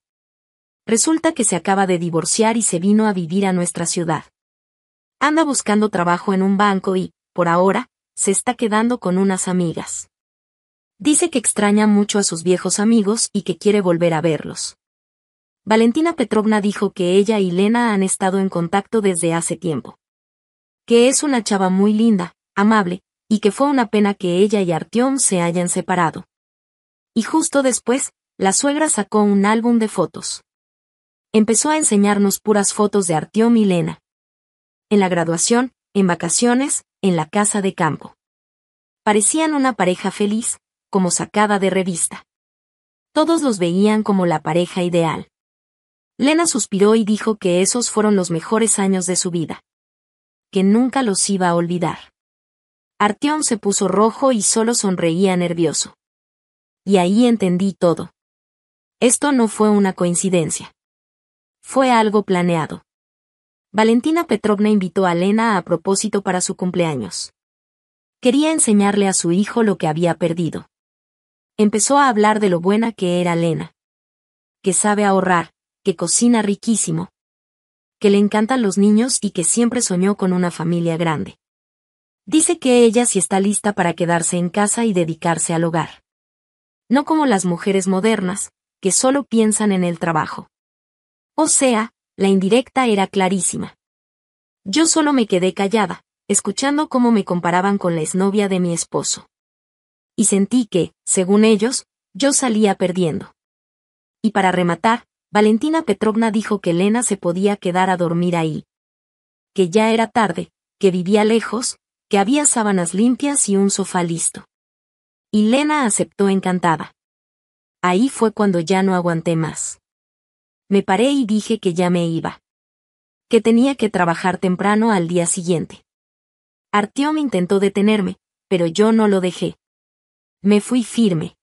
Resulta que se acaba de divorciar y se vino a vivir a nuestra ciudad. Anda buscando trabajo en un banco y, por ahora, se está quedando con unas amigas. Dice que extraña mucho a sus viejos amigos y que quiere volver a verlos. Valentina Petrovna dijo que ella y Lena han estado en contacto desde hace tiempo. Que es una chava muy linda, amable, y que fue una pena que ella y Artyom se hayan separado. Y justo después, la suegra sacó un álbum de fotos. Empezó a enseñarnos puras fotos de Artyom y Lena. En la graduación, en vacaciones, en la casa de campo. Parecían una pareja feliz, como sacada de revista. Todos los veían como la pareja ideal. Lena suspiró y dijo que esos fueron los mejores años de su vida. Que nunca los iba a olvidar. Artyom se puso rojo y solo sonreía nervioso. Y ahí entendí todo. Esto no fue una coincidencia. Fue algo planeado. Valentina Petrovna invitó a Lena a propósito para su cumpleaños. Quería enseñarle a su hijo lo que había perdido. Empezó a hablar de lo buena que era Lena. Que sabe ahorrar, que cocina riquísimo. Que le encantan los niños y que siempre soñó con una familia grande. Dice que ella sí está lista para quedarse en casa y dedicarse al hogar. No como las mujeres modernas, que solo piensan en el trabajo. O sea, la indirecta era clarísima. Yo solo me quedé callada, escuchando cómo me comparaban con la exnovia de mi esposo. Y sentí que, según ellos, yo salía perdiendo. Y para rematar, Valentina Petrovna dijo que Lena se podía quedar a dormir ahí. Que ya era tarde, que vivía lejos, que había sábanas limpias y un sofá listo. Y Lena aceptó encantada. Ahí fue cuando ya no aguanté más. Me paré y dije que ya me iba. Que tenía que trabajar temprano al día siguiente. Artyom intentó detenerme, pero yo no lo dejé. Me fui firme.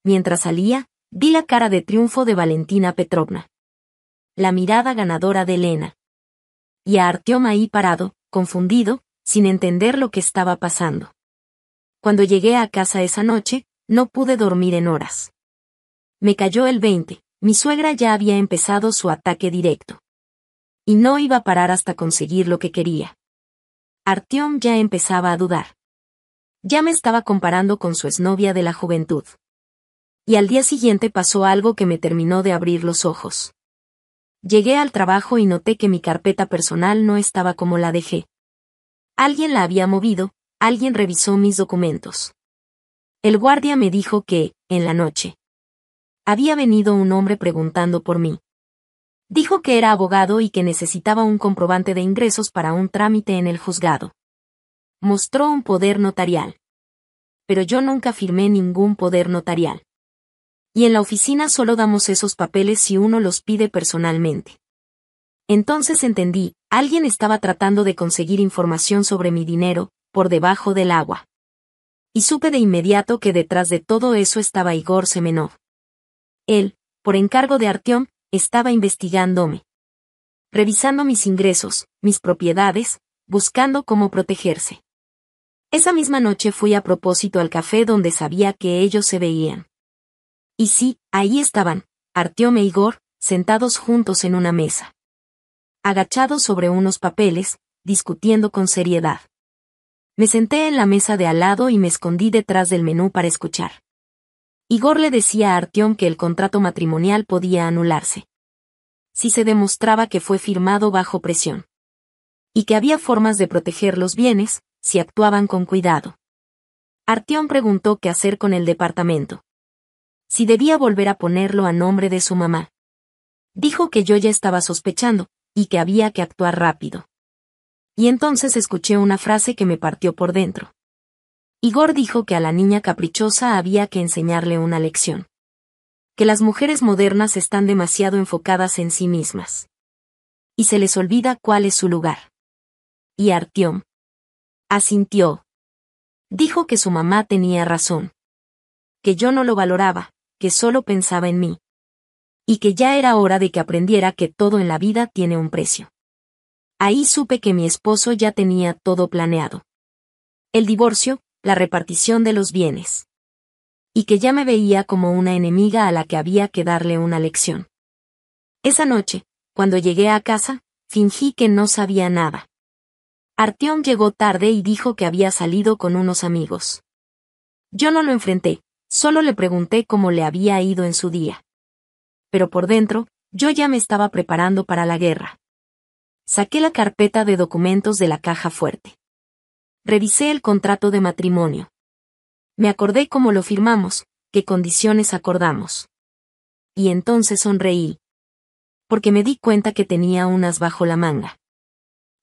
Mientras salía, vi la cara de triunfo de Valentina Petrovna. La mirada ganadora de Elena. Y a Artyom ahí parado, confundido, sin entender lo que estaba pasando. Cuando llegué a casa esa noche, no pude dormir en horas. Me cayó el 20, mi suegra ya había empezado su ataque directo. Y no iba a parar hasta conseguir lo que quería. Artyom ya empezaba a dudar. Ya me estaba comparando con su exnovia de la juventud. Y al día siguiente pasó algo que me terminó de abrir los ojos. Llegué al trabajo y noté que mi carpeta personal no estaba como la dejé. Alguien la había movido, alguien revisó mis documentos. El guardia me dijo que, en la noche, había venido un hombre preguntando por mí. Dijo que era abogado y que necesitaba un comprobante de ingresos para un trámite en el juzgado. Mostró un poder notarial. Pero yo nunca firmé ningún poder notarial. Y en la oficina solo damos esos papeles si uno los pide personalmente. Entonces entendí, alguien estaba tratando de conseguir información sobre mi dinero, por debajo del agua. Y supe de inmediato que detrás de todo eso estaba Igor Semenov. Él, por encargo de Artyom, estaba investigándome. Revisando mis ingresos, mis propiedades, buscando cómo protegerse. Esa misma noche fui a propósito al café donde sabía que ellos se veían. Y sí, ahí estaban, Artyom e Igor, sentados juntos en una mesa. Agachados sobre unos papeles, discutiendo con seriedad. Me senté en la mesa de al lado y me escondí detrás del menú para escuchar. Igor le decía a Artyom que el contrato matrimonial podía anularse. Si se demostraba que fue firmado bajo presión. Y que había formas de proteger los bienes, si actuaban con cuidado. Artyom preguntó qué hacer con el departamento. Si debía volver a ponerlo a nombre de su mamá. Dijo que yo ya estaba sospechando, y que había que actuar rápido. Y entonces escuché una frase que me partió por dentro. Igor dijo que a la niña caprichosa había que enseñarle una lección. Que las mujeres modernas están demasiado enfocadas en sí mismas. Y se les olvida cuál es su lugar. Y Artyom asintió. Dijo que su mamá tenía razón. Que yo no lo valoraba, que solo pensaba en mí. Y que ya era hora de que aprendiera que todo en la vida tiene un precio. Ahí supe que mi esposo ya tenía todo planeado. El divorcio, la repartición de los bienes. Y que ya me veía como una enemiga a la que había que darle una lección. Esa noche, cuando llegué a casa, fingí que no sabía nada. Artyom llegó tarde y dijo que había salido con unos amigos. Yo no lo enfrenté, solo le pregunté cómo le había ido en su día. Pero por dentro, yo ya me estaba preparando para la guerra. Saqué la carpeta de documentos de la caja fuerte. Revisé el contrato de matrimonio. Me acordé cómo lo firmamos, qué condiciones acordamos. Y entonces sonreí. Porque me di cuenta que tenía un as bajo la manga.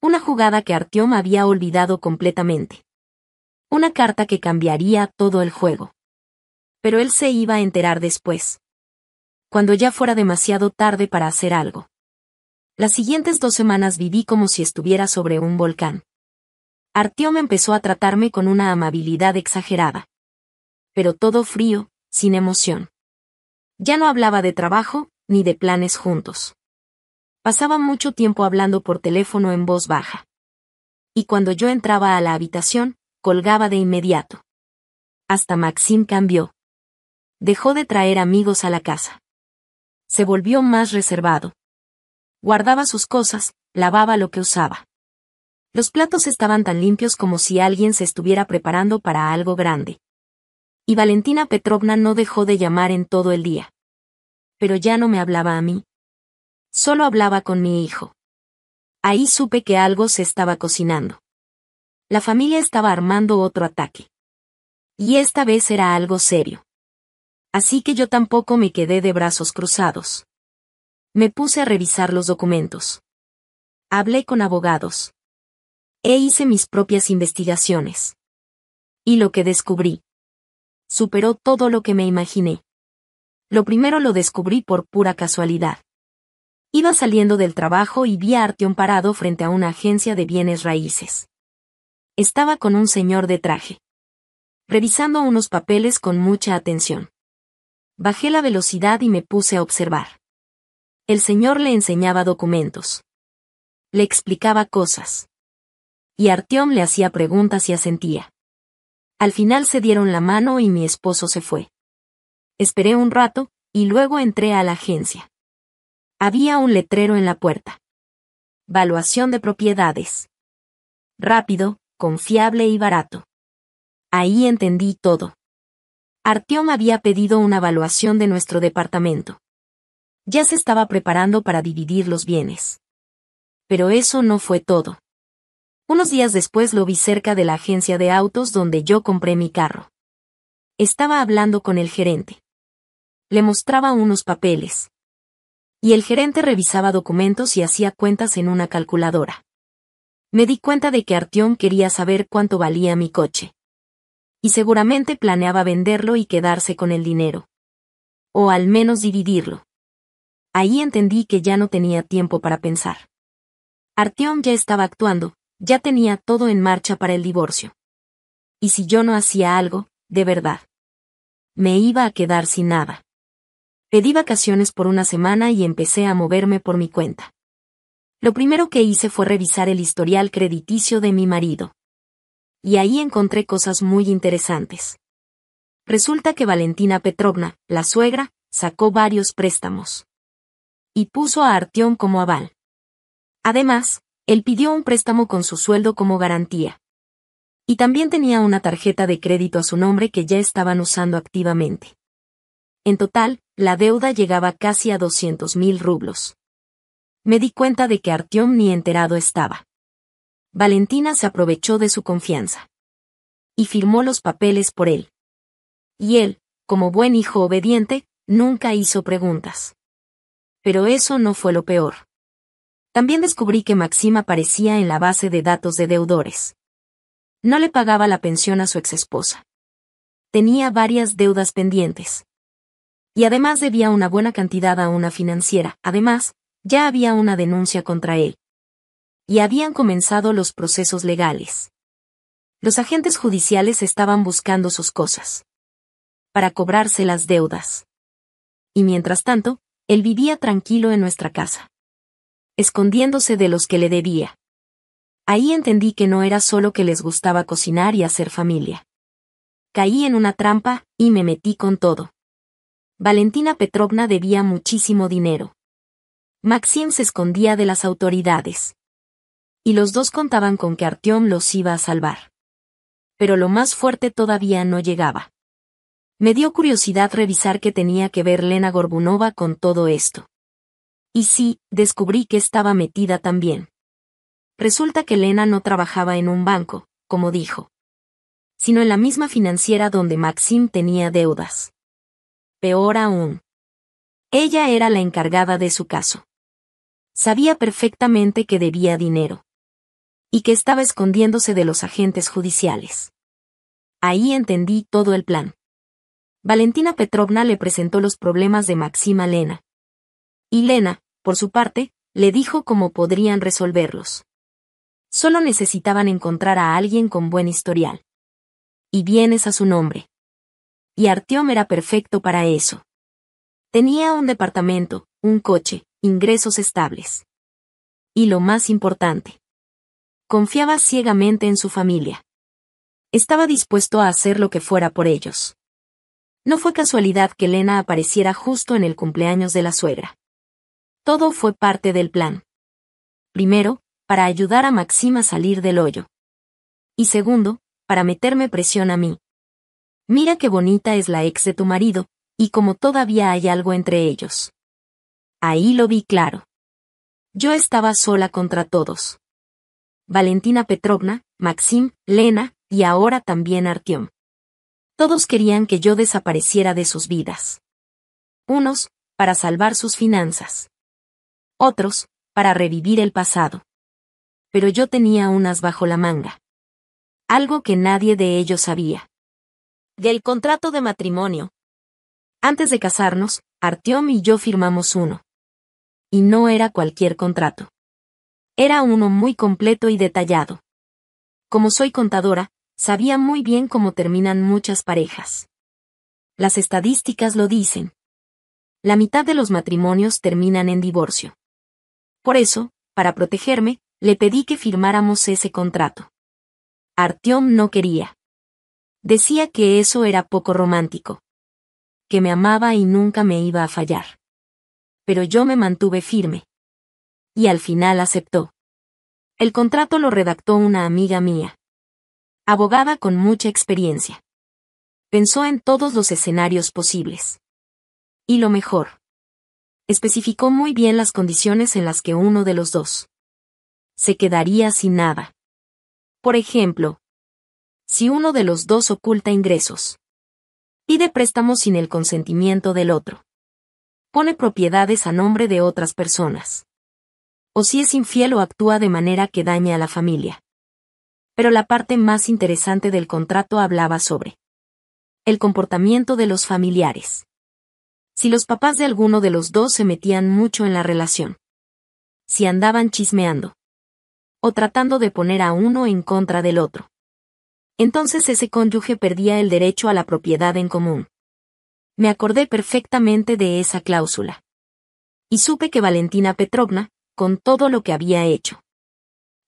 Una jugada que Artyom había olvidado completamente. Una carta que cambiaría todo el juego. Pero él se iba a enterar después. Cuando ya fuera demasiado tarde para hacer algo. Las siguientes 2 semanas viví como si estuviera sobre un volcán. Artyom empezó a tratarme con una amabilidad exagerada. Pero todo frío, sin emoción. Ya no hablaba de trabajo, ni de planes juntos. Pasaba mucho tiempo hablando por teléfono en voz baja. Y cuando yo entraba a la habitación, colgaba de inmediato. Hasta Maxim cambió. Dejó de traer amigos a la casa. Se volvió más reservado. Guardaba sus cosas, lavaba lo que usaba. Los platos estaban tan limpios como si alguien se estuviera preparando para algo grande. Y Valentina Petrovna no dejó de llamar en todo el día. Pero ya no me hablaba a mí. Solo hablaba con mi hijo. Ahí supe que algo se estaba cocinando. La familia estaba armando otro ataque. Y esta vez era algo serio. Así que yo tampoco me quedé de brazos cruzados. Me puse a revisar los documentos. Hablé con abogados. Hice mis propias investigaciones. Y lo que descubrí superó todo lo que me imaginé. Lo primero lo descubrí por pura casualidad. Iba saliendo del trabajo y vi a Artyom parado frente a una agencia de bienes raíces. Estaba con un señor de traje, revisando unos papeles con mucha atención. Bajé la velocidad y me puse a observar. El señor le enseñaba documentos. Le explicaba cosas. Y Artyom le hacía preguntas y asentía. Al final se dieron la mano y mi esposo se fue. Esperé un rato, y luego entré a la agencia. Había un letrero en la puerta. Valuación de propiedades. Rápido, confiable y barato. Ahí entendí todo. Artyom había pedido una valuación de nuestro departamento. Ya se estaba preparando para dividir los bienes. Pero eso no fue todo. Unos días después lo vi cerca de la agencia de autos donde yo compré mi carro. Estaba hablando con el gerente. Le mostraba unos papeles. Y el gerente revisaba documentos y hacía cuentas en una calculadora. Me di cuenta de que Artyom quería saber cuánto valía mi coche. Y seguramente planeaba venderlo y quedarse con el dinero. O al menos dividirlo. Ahí entendí que ya no tenía tiempo para pensar. Artyom ya estaba actuando, ya tenía todo en marcha para el divorcio. Y si yo no hacía algo, de verdad, me iba a quedar sin nada. Pedí vacaciones por una semana y empecé a moverme por mi cuenta. Lo primero que hice fue revisar el historial crediticio de mi marido. Y ahí encontré cosas muy interesantes. Resulta que Valentina Petrovna, la suegra, sacó varios préstamos. Y puso a Artyom como aval. Además, él pidió un préstamo con su sueldo como garantía. Y también tenía una tarjeta de crédito a su nombre que ya estaban usando activamente. En total, la deuda llegaba casi a 200.000 rublos. Me di cuenta de que Artyom ni enterado estaba. Valentina se aprovechó de su confianza. Y firmó los papeles por él. Y él, como buen hijo obediente, nunca hizo preguntas. Pero eso no fue lo peor. También descubrí que Maxim aparecía en la base de datos de deudores. No le pagaba la pensión a su exesposa. Tenía varias deudas pendientes. Y además debía una buena cantidad a una financiera. Además, ya había una denuncia contra él. Y habían comenzado los procesos legales. Los agentes judiciales estaban buscando sus cosas. Para cobrarse las deudas. Y mientras tanto, él vivía tranquilo en nuestra casa. Escondiéndose de los que le debía. Ahí entendí que no era solo que les gustaba cocinar y hacer familia. Caí en una trampa, y me metí con todo. Valentina Petrovna debía muchísimo dinero. Maxim se escondía de las autoridades. Y los dos contaban con que Artyom los iba a salvar. Pero lo más fuerte todavía no llegaba. Me dio curiosidad revisar qué tenía que ver Lena Gorbunova con todo esto. Y sí, descubrí que estaba metida también. Resulta que Lena no trabajaba en un banco, como dijo, sino en la misma financiera donde Maxim tenía deudas. Peor aún. Ella era la encargada de su caso. Sabía perfectamente que debía dinero. Y que estaba escondiéndose de los agentes judiciales. Ahí entendí todo el plan. Valentina Petrovna le presentó los problemas de Maxim a Lena. Y Lena, por su parte, le dijo cómo podrían resolverlos. Solo necesitaban encontrar a alguien con buen historial. Y bienes a su nombre. Y Artyom era perfecto para eso. Tenía un departamento, un coche, ingresos estables. Y lo más importante. Confiaba ciegamente en su familia. Estaba dispuesto a hacer lo que fuera por ellos. No fue casualidad que Lena apareciera justo en el cumpleaños de la suegra. Todo fue parte del plan. Primero, para ayudar a Maxim a salir del hoyo. Y segundo, para meterme presión a mí. Mira qué bonita es la ex de tu marido, y como todavía hay algo entre ellos. Ahí lo vi claro. Yo estaba sola contra todos. Valentina Petrovna, Maxim, Lena, y ahora también Artyom. Todos querían que yo desapareciera de sus vidas. Unos, para salvar sus finanzas. Otros, para revivir el pasado. Pero yo tenía unas bajo la manga. Algo que nadie de ellos sabía. Del contrato de matrimonio. Antes de casarnos, Artyom y yo firmamos uno. Y no era cualquier contrato. Era uno muy completo y detallado. Como soy contadora, sabía muy bien cómo terminan muchas parejas. Las estadísticas lo dicen. La mitad de los matrimonios terminan en divorcio. Por eso, para protegerme, le pedí que firmáramos ese contrato. Artyom no quería. Decía que eso era poco romántico. Que me amaba y nunca me iba a fallar. Pero yo me mantuve firme. Y al final aceptó. El contrato lo redactó una amiga mía. Abogada con mucha experiencia. Pensó en todos los escenarios posibles. Y lo mejor. Especificó muy bien las condiciones en las que uno de los dos se quedaría sin nada. Por ejemplo, si uno de los dos oculta ingresos, pide préstamos sin el consentimiento del otro, pone propiedades a nombre de otras personas, o si es infiel o actúa de manera que dañe a la familia. Pero la parte más interesante del contrato hablaba sobre el comportamiento de los familiares. Si los papás de alguno de los dos se metían mucho en la relación. Si andaban chismeando. O tratando de poner a uno en contra del otro. Entonces ese cónyuge perdía el derecho a la propiedad en común. Me acordé perfectamente de esa cláusula. Y supe que Valentina Petrovna, con todo lo que había hecho,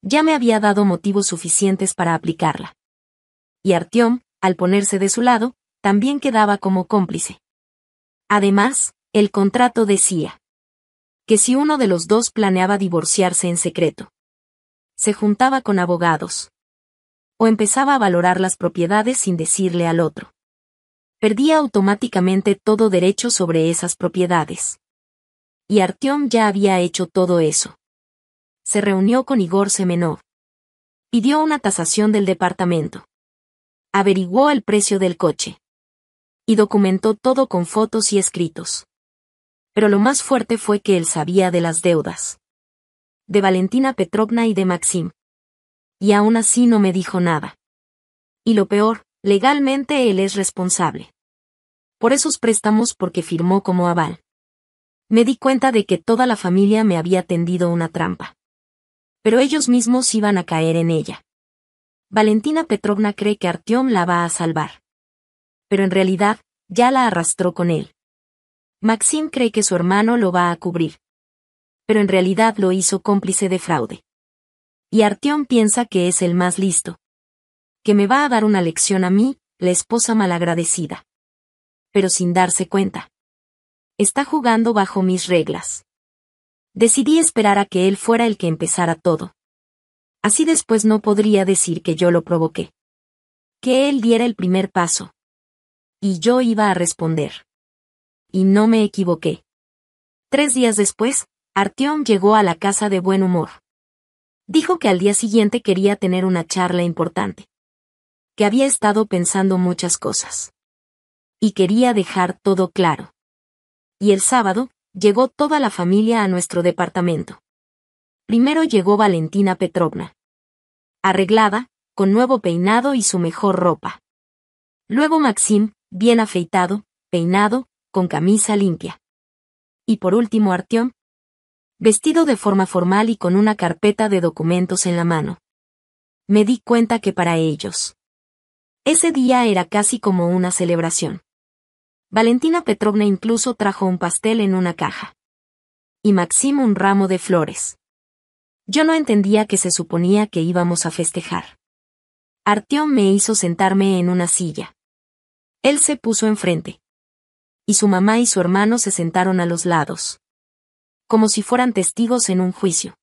ya me había dado motivos suficientes para aplicarla. Y Artyom, al ponerse de su lado, también quedaba como cómplice. Además, el contrato decía que si uno de los dos planeaba divorciarse en secreto, se juntaba con abogados, o empezaba a valorar las propiedades sin decirle al otro, perdía automáticamente todo derecho sobre esas propiedades. Y Artyom ya había hecho todo eso. Se reunió con Igor Semenov. Pidió una tasación del departamento. Averiguó el precio del coche. Y documentó todo con fotos y escritos. Pero lo más fuerte fue que él sabía de las deudas. De Valentina Petrovna y de Maxim. Y aún así no me dijo nada. Y lo peor, legalmente él es responsable. Por esos préstamos porque firmó como aval. Me di cuenta de que toda la familia me había tendido una trampa. Pero ellos mismos iban a caer en ella. Valentina Petrovna cree que Artyom la va a salvar. Pero en realidad, ya la arrastró con él. Maxim cree que su hermano lo va a cubrir. Pero en realidad lo hizo cómplice de fraude. Y Artyom piensa que es el más listo. Que me va a dar una lección a mí, la esposa malagradecida. Pero sin darse cuenta. Está jugando bajo mis reglas. Decidí esperar a que él fuera el que empezara todo. Así después no podría decir que yo lo provoqué. Que él diera el primer paso. Y yo iba a responder. Y no me equivoqué. 3 días después, Artyom llegó a la casa de buen humor. Dijo que al día siguiente quería tener una charla importante. Que había estado pensando muchas cosas. Y quería dejar todo claro. Y el sábado, llegó toda la familia a nuestro departamento. Primero llegó Valentina Petrovna. Arreglada, con nuevo peinado y su mejor ropa. Luego Maxim, bien afeitado, peinado, con camisa limpia. Y por último Artyom, vestido de forma formal y con una carpeta de documentos en la mano. Me di cuenta que para ellos, ese día era casi como una celebración. Valentina Petrovna incluso trajo un pastel en una caja. Y Maxim un ramo de flores. Yo no entendía que se suponía que íbamos a festejar. Artyom me hizo sentarme en una silla. Él se puso enfrente. Y su mamá y su hermano se sentaron a los lados. Como si fueran testigos en un juicio.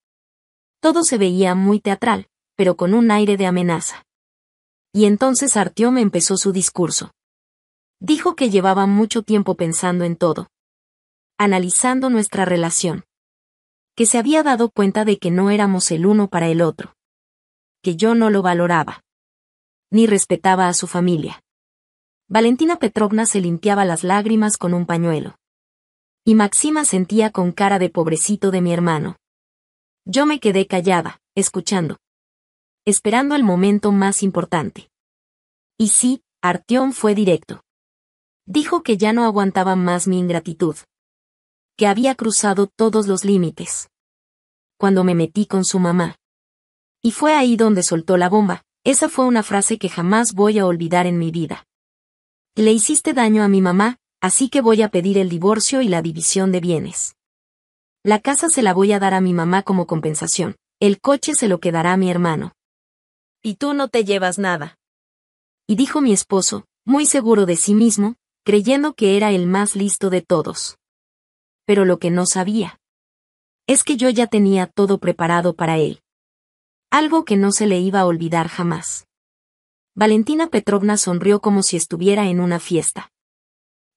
Todo se veía muy teatral, pero con un aire de amenaza. Y entonces Artyom empezó su discurso. Dijo que llevaba mucho tiempo pensando en todo. Analizando nuestra relación. Que se había dado cuenta de que no éramos el uno para el otro. Que yo no lo valoraba. Ni respetaba a su familia. Valentina Petrovna se limpiaba las lágrimas con un pañuelo. Y Maxima sentía con cara de pobrecito de mi hermano. Yo me quedé callada, escuchando. Esperando el momento más importante. Y sí, Artyom fue directo. Dijo que ya no aguantaba más mi ingratitud. Que había cruzado todos los límites. Cuando me metí con su mamá. Y fue ahí donde soltó la bomba, Esa fue una frase que jamás voy a olvidar en mi vida. Le hiciste daño a mi mamá, así que voy a pedir el divorcio y la división de bienes. La casa se la voy a dar a mi mamá como compensación, el coche se lo quedará a mi hermano. Y tú no te llevas nada. Y dijo mi esposo, muy seguro de sí mismo, creyendo que era el más listo de todos. Pero lo que no sabía es que yo ya tenía todo preparado para él. Algo que no se le iba a olvidar jamás. Valentina Petrovna sonrió como si estuviera en una fiesta.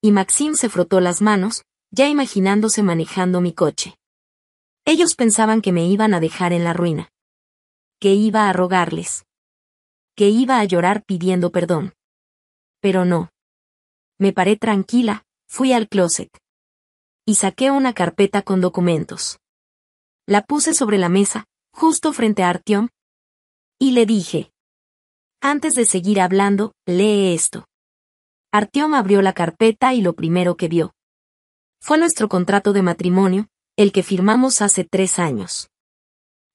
Y Maxim se frotó las manos, ya imaginándose manejando mi coche. Ellos pensaban que me iban a dejar en la ruina. Que iba a rogarles. Que iba a llorar pidiendo perdón. Pero no. Me paré tranquila, fui al closet. Y saqué una carpeta con documentos. La puse sobre la mesa, justo frente a Artyom. Y le dije: antes de seguir hablando, lee esto. Artyom abrió la carpeta y lo primero que vio fue nuestro contrato de matrimonio, el que firmamos hace 3 años.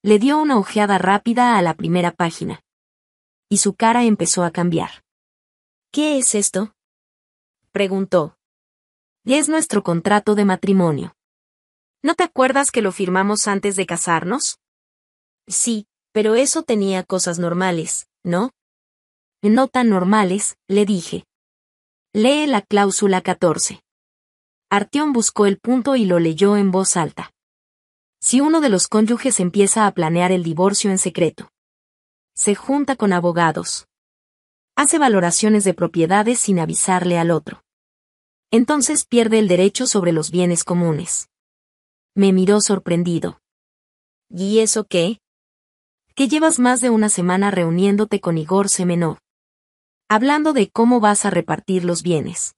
Le dio una ojeada rápida a la primera página. Y su cara empezó a cambiar. ¿Qué es esto?, preguntó. Es nuestro contrato de matrimonio. ¿No te acuerdas que lo firmamos antes de casarnos? Sí, pero eso tenía cosas normales, ¿no? No tan normales, le dije. Lee la cláusula 14. Artyom buscó el punto y lo leyó en voz alta. Si uno de los cónyuges empieza a planear el divorcio en secreto, se junta con abogados, hace valoraciones de propiedades sin avisarle al otro, entonces pierde el derecho sobre los bienes comunes. Me miró sorprendido. ¿Y eso qué? Que llevas más de una semana reuniéndote con Igor Semenov, hablando de cómo vas a repartir los bienes.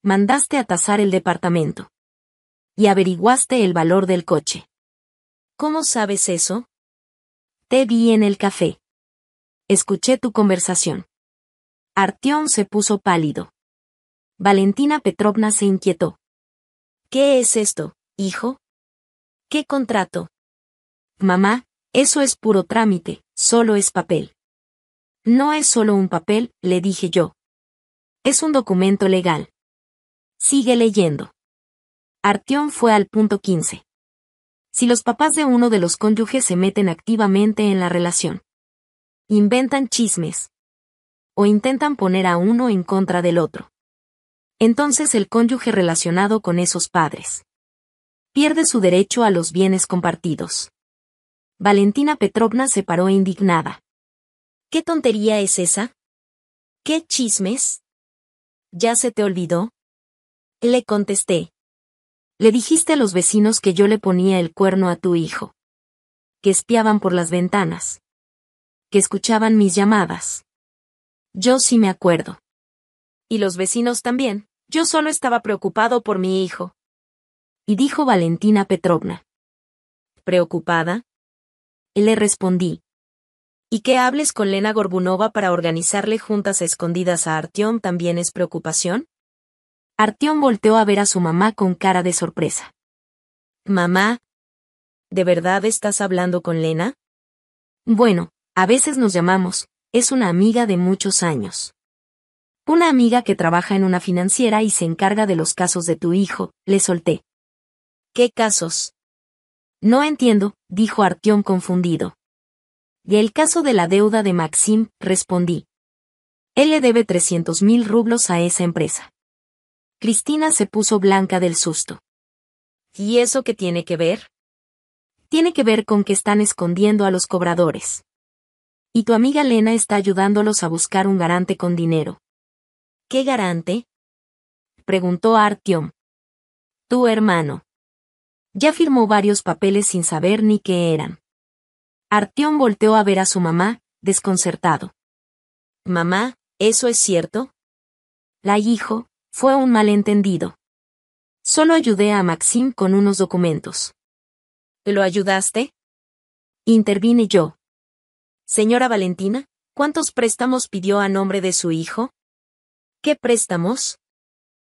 Mandaste a tasar el departamento. Y averiguaste el valor del coche. ¿Cómo sabes eso? Te vi en el café. Escuché tu conversación. Artyom se puso pálido. Valentina Petrovna se inquietó. ¿Qué es esto, hijo? ¿Qué contrato? Mamá, eso es puro trámite, solo es papel. No es solo un papel, le dije yo. Es un documento legal. Sigue leyendo. Artyom fue al punto 15. Si los papás de uno de los cónyuges se meten activamente en la relación, inventan chismes, o intentan poner a uno en contra del otro, entonces el cónyuge relacionado con esos padres pierde su derecho a los bienes compartidos. Valentina Petrovna se paró indignada. ¿Qué tontería es esa? ¿Qué chismes? ¿Ya se te olvidó? Le contesté. Le dijiste a los vecinos que yo le ponía el cuerno a tu hijo. Que espiaban por las ventanas. Que escuchaban mis llamadas. Yo sí me acuerdo. Y los vecinos también. Yo solo estaba preocupado por mi hijo. Y dijo Valentina Petrovna. ¿Preocupada? Le respondí. ¿Y que hables con Lena Gorbunova para organizarle juntas a escondidas a Artyom también es preocupación? Artyom volteó a ver a su mamá con cara de sorpresa. Mamá, ¿de verdad estás hablando con Lena? Bueno, a veces nos llamamos, es una amiga de muchos años. Una amiga que trabaja en una financiera y se encarga de los casos de tu hijo, le solté. ¿Qué casos? No entiendo, dijo Artyom confundido. Y el caso de la deuda de Maxim, respondí. Él le debe 300.000 rublos a esa empresa. Cristina se puso blanca del susto. ¿Y eso qué tiene que ver? Tiene que ver con que están escondiendo a los cobradores. Y tu amiga Lena está ayudándolos a buscar un garante con dinero. ¿Qué garante?, preguntó Artyom. Tu hermano. Ya firmó varios papeles sin saber ni qué eran. Artyom volteó a ver a su mamá, desconcertado. Mamá, ¿eso es cierto? La hijo, fue un malentendido. Solo ayudé a Maxim con unos documentos. ¿Lo ayudaste? Intervine yo. Señora Valentina, ¿cuántos préstamos pidió a nombre de su hijo? ¿Qué préstamos?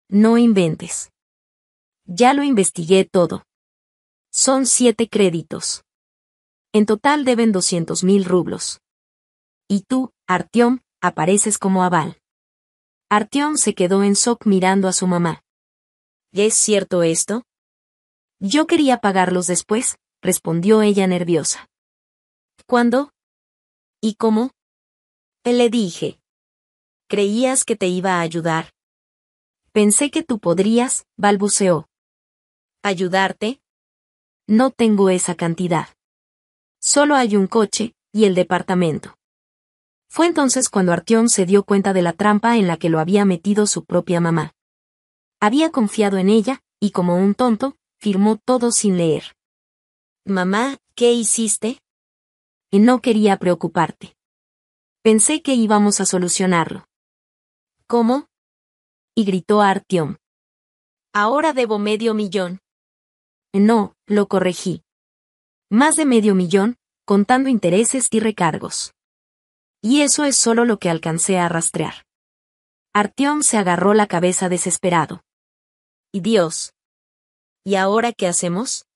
No inventes. Ya lo investigué todo. Son 7 créditos. En total deben 200.000 rublos. Y tú, Artyom, apareces como aval. Artyom se quedó en shock mirando a su mamá. ¿Es cierto esto? Yo quería pagarlos después, respondió ella nerviosa. ¿Cuándo? ¿Y cómo? Le dije. ¿Creías que te iba a ayudar? Pensé que tú podrías, balbuceó. ¿Ayudarte? No tengo esa cantidad. Solo hay un coche, y el departamento. Fue entonces cuando Artyom se dio cuenta de la trampa en la que lo había metido su propia mamá. Había confiado en ella, y como un tonto, firmó todo sin leer. Mamá, ¿qué hiciste? Y no quería preocuparte. Pensé que íbamos a solucionarlo. ¿Cómo? Y gritó a Artyom. Ahora debo $500,000. No, lo corregí. Más de $500,000, contando intereses y recargos. Y eso es solo lo que alcancé a rastrear. Artyom se agarró la cabeza desesperado. ¿Y Dios? ¿Y ahora qué hacemos?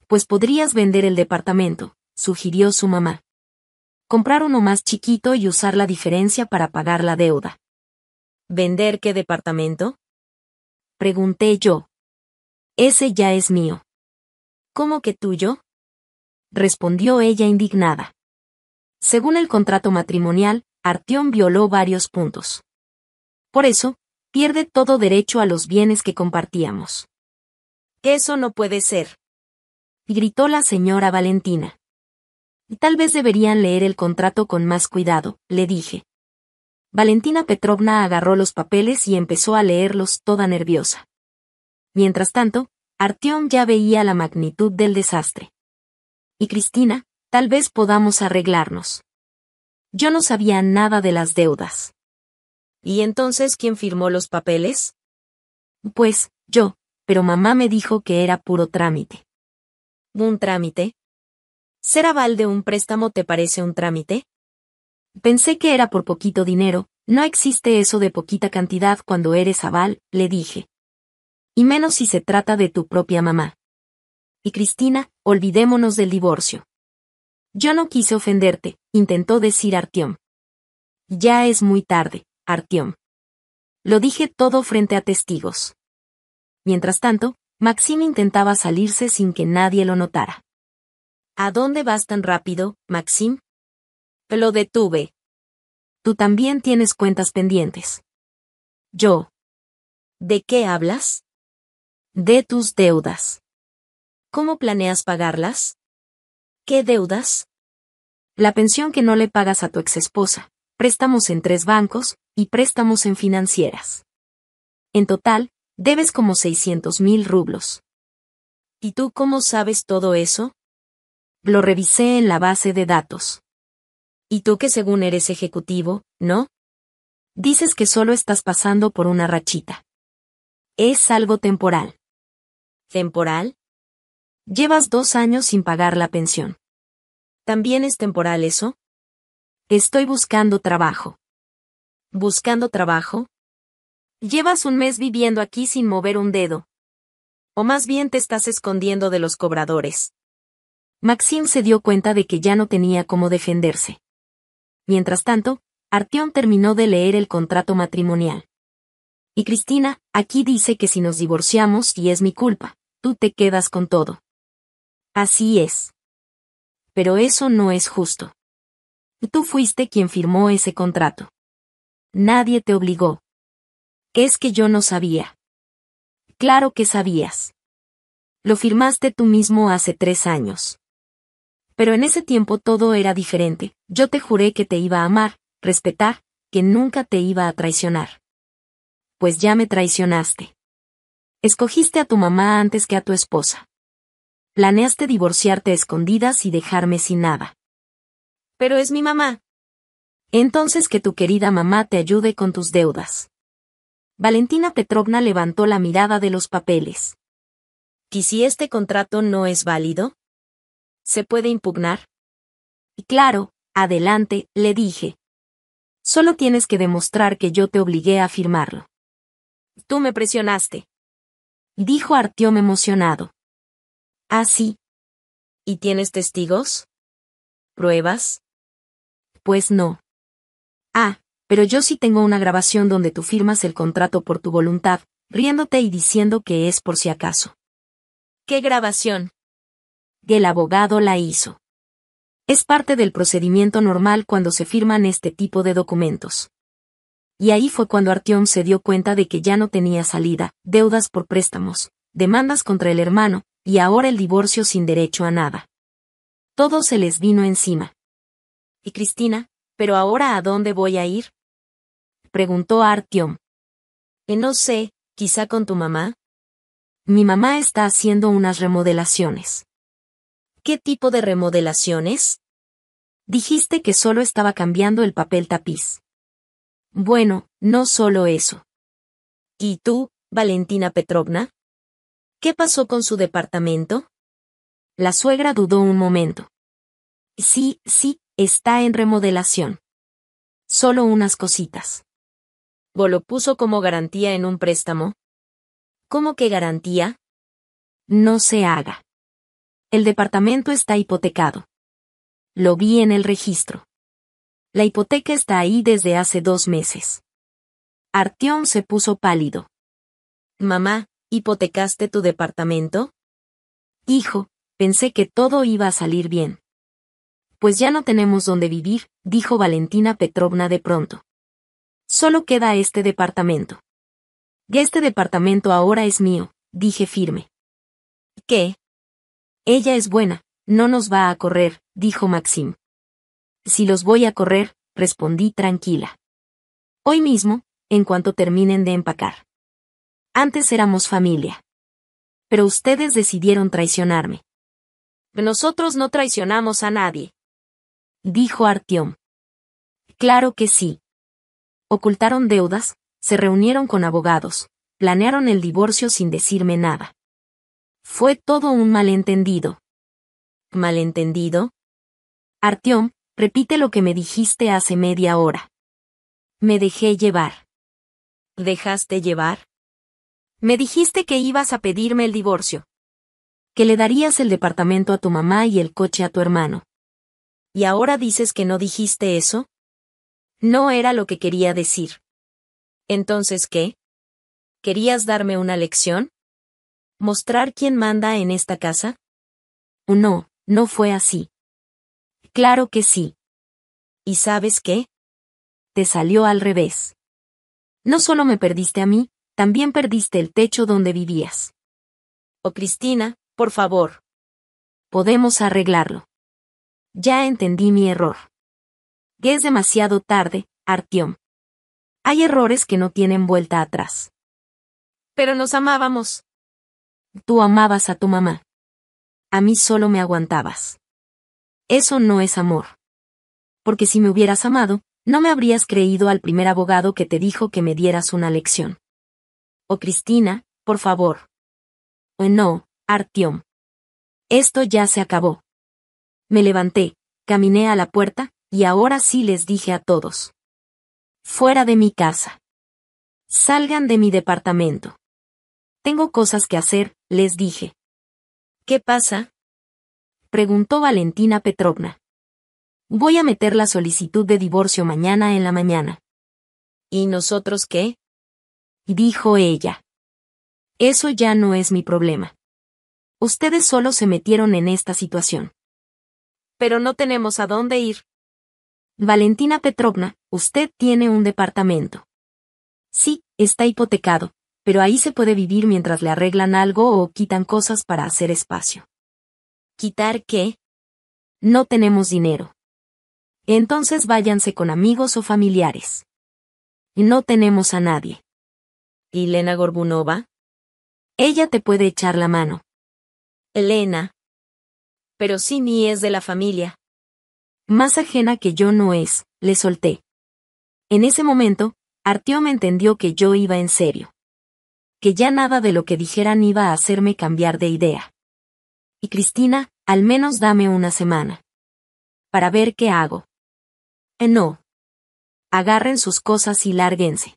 Pues podrías vender el departamento, sugirió su mamá. Comprar uno más chiquito y usar la diferencia para pagar la deuda. ¿Vender qué departamento? Pregunté yo. Ese ya es mío. ¿Cómo que tuyo? Respondió ella indignada. Según el contrato matrimonial, Artyom violó varios puntos. Por eso, pierde todo derecho a los bienes que compartíamos. Eso no puede ser. Gritó la señora Valentina. Tal vez deberían leer el contrato con más cuidado, le dije. Valentina Petrovna agarró los papeles y empezó a leerlos toda nerviosa. Mientras tanto, Artyom ya veía la magnitud del desastre. Y Cristina, tal vez podamos arreglarnos. Yo no sabía nada de las deudas. ¿Y entonces quién firmó los papeles? Pues, yo, pero mamá me dijo que era puro trámite. ¿Un trámite? ¿Ser aval de un préstamo te parece un trámite? Pensé que era por poquito dinero, no existe eso de poquita cantidad cuando eres aval, le dije. Y menos si se trata de tu propia mamá. Y Cristina, olvidémonos del divorcio. Yo no quise ofenderte, intentó decir Artyom. Ya es muy tarde, Artyom. Lo dije todo frente a testigos. Mientras tanto, Maxim intentaba salirse sin que nadie lo notara. ¿A dónde vas tan rápido, Maxim? Lo detuve. Tú también tienes cuentas pendientes. Yo. ¿De qué hablas? De tus deudas. ¿Cómo planeas pagarlas? ¿Qué deudas? La pensión que no le pagas a tu exesposa, préstamos en 3 bancos, y préstamos en financieras. En total, debes como 600,000 rublos. ¿Y tú cómo sabes todo eso? Lo revisé en la base de datos. ¿Y tú que según eres ejecutivo, no? Dices que solo estás pasando por una rachita. Es algo temporal. ¿Temporal? Llevas 2 años sin pagar la pensión. ¿También es temporal eso? Estoy buscando trabajo. ¿Buscando trabajo? Llevas un mes viviendo aquí sin mover un dedo. O más bien te estás escondiendo de los cobradores. Maxim se dio cuenta de que ya no tenía cómo defenderse. Mientras tanto, Artyom terminó de leer el contrato matrimonial. Y Cristina, aquí dice que si nos divorciamos y es mi culpa, tú te quedas con todo. Así es. Pero eso no es justo. Tú fuiste quien firmó ese contrato. Nadie te obligó. Es que yo no sabía. Claro que sabías. Lo firmaste tú mismo hace 3 años. Pero en ese tiempo todo era diferente, yo te juré que te iba a amar, respetar, que nunca te iba a traicionar. Pues ya me traicionaste. Escogiste a tu mamá antes que a tu esposa. Planeaste divorciarte a escondidas y dejarme sin nada. Pero es mi mamá. Entonces que tu querida mamá te ayude con tus deudas. Valentina Petrovna levantó la mirada de los papeles. ¿Y si este contrato no es válido? ¿Se puede impugnar? Y claro, adelante, le dije. Solo tienes que demostrar que yo te obligué a firmarlo. Tú me presionaste. Dijo Artyom emocionado. Ah, sí. ¿Y tienes testigos? ¿Pruebas? Pues no. Ah, pero yo sí tengo una grabación donde tú firmas el contrato por tu voluntad, riéndote y diciendo que es por si acaso. ¿Qué grabación? El abogado la hizo. Es parte del procedimiento normal cuando se firman este tipo de documentos. Y ahí fue cuando Artyom se dio cuenta de que ya no tenía salida, deudas por préstamos, demandas contra el hermano, y ahora el divorcio sin derecho a nada. Todo se les vino encima. ¿Y Cristina? ¿Pero ahora a dónde voy a ir? Preguntó Artyom. No sé, quizá con tu mamá. Mi mamá está haciendo unas remodelaciones. ¿Qué tipo de remodelaciones? Dijiste que solo estaba cambiando el papel tapiz. Bueno, no solo eso. ¿Y tú, Valentina Petrovna? ¿Qué pasó con su departamento? La suegra dudó un momento. Sí, está en remodelación. Solo unas cositas. ¿O lo puso como garantía en un préstamo? ¿Cómo que garantía? No se haga. El departamento está hipotecado. Lo vi en el registro. La hipoteca está ahí desde hace 2 meses. Artyom se puso pálido. Mamá, ¿hipotecaste tu departamento? Hijo, pensé que todo iba a salir bien. Pues ya no tenemos dónde vivir, dijo Valentina Petrovna de pronto. Solo queda este departamento. Y este departamento ahora es mío, dije firme. ¿Qué? Ella es buena, no nos va a correr, dijo Maxim. Si los voy a correr, respondí tranquila. Hoy mismo, en cuanto terminen de empacar. Antes éramos familia. Pero ustedes decidieron traicionarme. Nosotros no traicionamos a nadie, dijo Artyom. Claro que sí. Ocultaron deudas, se reunieron con abogados, planearon el divorcio sin decirme nada. Fue todo un malentendido. ¿Malentendido? Artyom, repite lo que me dijiste hace media hora. Me dejé llevar. ¿Dejaste llevar? Me dijiste que ibas a pedirme el divorcio. Que le darías el departamento a tu mamá y el coche a tu hermano. ¿Y ahora dices que no dijiste eso? No era lo que quería decir. ¿Entonces qué? ¿Querías darme una lección? ¿Mostrar quién manda en esta casa? No, no fue así. Claro que sí. ¿Y sabes qué? Te salió al revés. No solo me perdiste a mí, también perdiste el techo donde vivías. Oh, Cristina, por favor. Podemos arreglarlo. Ya entendí mi error. Es demasiado tarde, Artyom. Hay errores que no tienen vuelta atrás. Pero nos amábamos. Tú amabas a tu mamá. A mí solo me aguantabas. Eso no es amor. Porque si me hubieras amado, no me habrías creído al primer abogado que te dijo que me dieras una lección. Oh, Cristina, por favor. No, Artyom. Esto ya se acabó. Me levanté, caminé a la puerta, y ahora sí les dije a todos. Fuera de mi casa. Salgan de mi departamento. Tengo cosas que hacer, les dije. ¿Qué pasa? Preguntó Valentina Petrovna. Voy a meter la solicitud de divorcio mañana en la mañana. ¿Y nosotros qué? Dijo ella. Eso ya no es mi problema. Ustedes solo se metieron en esta situación. Pero no tenemos a dónde ir. Valentina Petrovna, usted tiene un departamento. Sí, está hipotecado, pero ahí se puede vivir mientras le arreglan algo o quitan cosas para hacer espacio. ¿Quitar qué? No tenemos dinero. Entonces váyanse con amigos o familiares. No tenemos a nadie. ¿Y Lena Gorbunova? Ella te puede echar la mano. Elena. Pero sí ni es de la familia. Más ajena que yo no es, le solté. En ese momento, Artyom entendió que yo iba en serio. Que ya nada de lo que dijeran iba a hacerme cambiar de idea. Y Cristina, al menos dame una semana. Para ver qué hago. No. Agarren sus cosas y lárguense.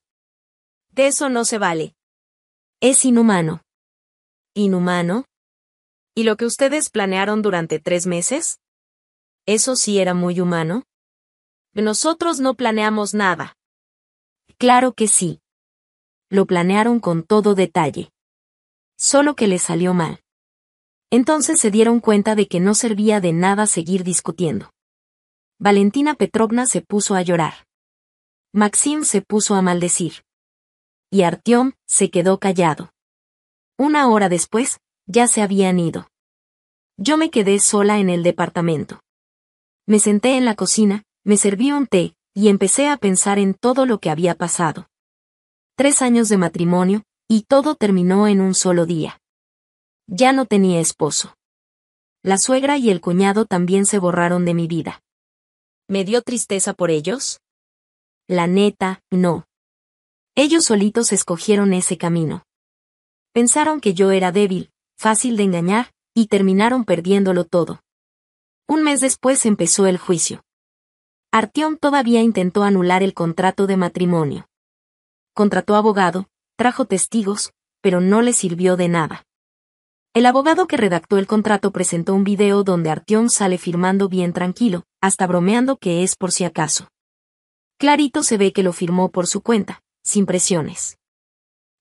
De eso no se vale. Es inhumano. ¿Inhumano? ¿Y lo que ustedes planearon durante 3 meses? ¿Eso sí era muy humano? Nosotros no planeamos nada. Claro que sí. Lo planearon con todo detalle. Solo que les salió mal. Entonces se dieron cuenta de que no servía de nada seguir discutiendo. Valentina Petrovna se puso a llorar. Maxim se puso a maldecir. Y Artyom se quedó callado. Una hora después, ya se habían ido. Yo me quedé sola en el departamento. Me senté en la cocina, me serví un té, y empecé a pensar en todo lo que había pasado. 3 años de matrimonio, y todo terminó en un solo día. Ya no tenía esposo. La suegra y el cuñado también se borraron de mi vida. ¿Me dio tristeza por ellos? La neta, no. Ellos solitos escogieron ese camino. Pensaron que yo era débil, fácil de engañar, y terminaron perdiéndolo todo. Un mes después empezó el juicio. Artyom todavía intentó anular el contrato de matrimonio. Contrató abogado, trajo testigos, pero no le sirvió de nada. El abogado que redactó el contrato presentó un video donde Artyom sale firmando bien tranquilo, hasta bromeando que es por si acaso. Clarito se ve que lo firmó por su cuenta, sin presiones.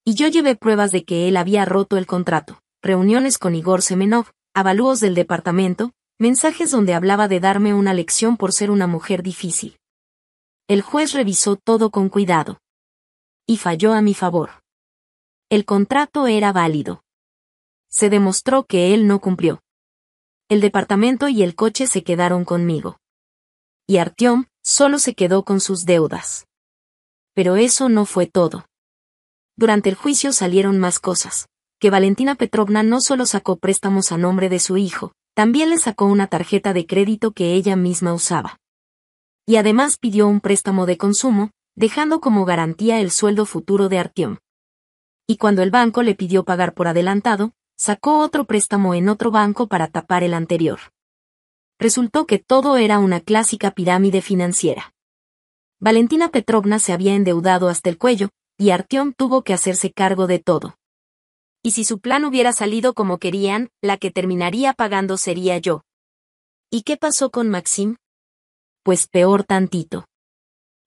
Y yo llevé pruebas de que él había roto el contrato, reuniones con Igor Semenov, avalúos del departamento, mensajes donde hablaba de darme una lección por ser una mujer difícil. El juez revisó todo con cuidado. Y falló a mi favor. El contrato era válido. Se demostró que él no cumplió. El departamento y el coche se quedaron conmigo. Y Artyom solo se quedó con sus deudas. Pero eso no fue todo. Durante el juicio salieron más cosas, que Valentina Petrovna no solo sacó préstamos a nombre de su hijo, también le sacó una tarjeta de crédito que ella misma usaba. Y además pidió un préstamo de consumo, dejando como garantía el sueldo futuro de Artyom. Y cuando el banco le pidió pagar por adelantado, sacó otro préstamo en otro banco para tapar el anterior. Resultó que todo era una clásica pirámide financiera. Valentina Petrovna se había endeudado hasta el cuello, y Artyom tuvo que hacerse cargo de todo. Y si su plan hubiera salido como querían, la que terminaría pagando sería yo. ¿Y qué pasó con Maxim? Pues peor tantito.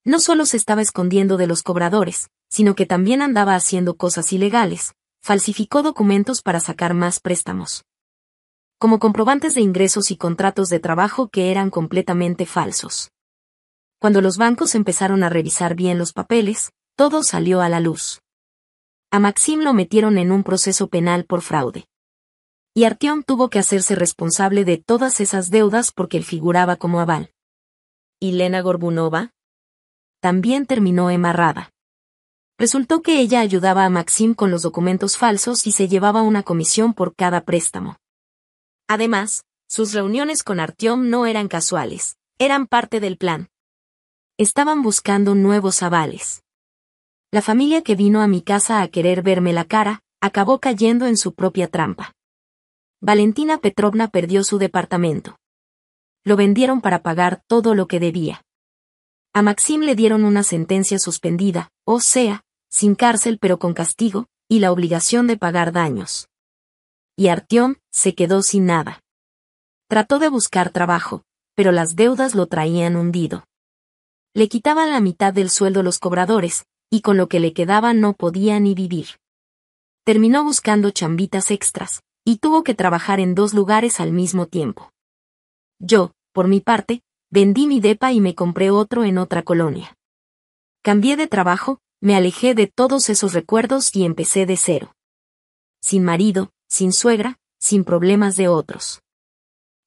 No solo se estaba escondiendo de los cobradores, sino que también andaba haciendo cosas ilegales, falsificó documentos para sacar más préstamos. Como comprobantes de ingresos y contratos de trabajo que eran completamente falsos. Cuando los bancos empezaron a revisar bien los papeles, todo salió a la luz. A Maxim lo metieron en un proceso penal por fraude. Y Artyom tuvo que hacerse responsable de todas esas deudas porque él figuraba como aval. ¿Y Lena Gorbunova? También terminó embarrada. Resultó que ella ayudaba a Maxim con los documentos falsos y se llevaba una comisión por cada préstamo. Además, sus reuniones con Artyom no eran casuales, eran parte del plan. Estaban buscando nuevos avales. La familia que vino a mi casa a querer verme la cara, acabó cayendo en su propia trampa. Valentina Petrovna perdió su departamento. Lo vendieron para pagar todo lo que debía. A Maxim le dieron una sentencia suspendida, o sea, sin cárcel pero con castigo, y la obligación de pagar daños. Y Artyom se quedó sin nada. Trató de buscar trabajo, pero las deudas lo traían hundido. Le quitaban la mitad del sueldo los cobradores, y con lo que le quedaba no podía ni vivir. Terminó buscando chambitas extras, y tuvo que trabajar en 2 lugares al mismo tiempo. Yo, por mi parte, vendí mi depa y me compré otro en otra colonia. Cambié de trabajo, me alejé de todos esos recuerdos y empecé de cero. Sin marido, sin suegra, sin problemas de otros.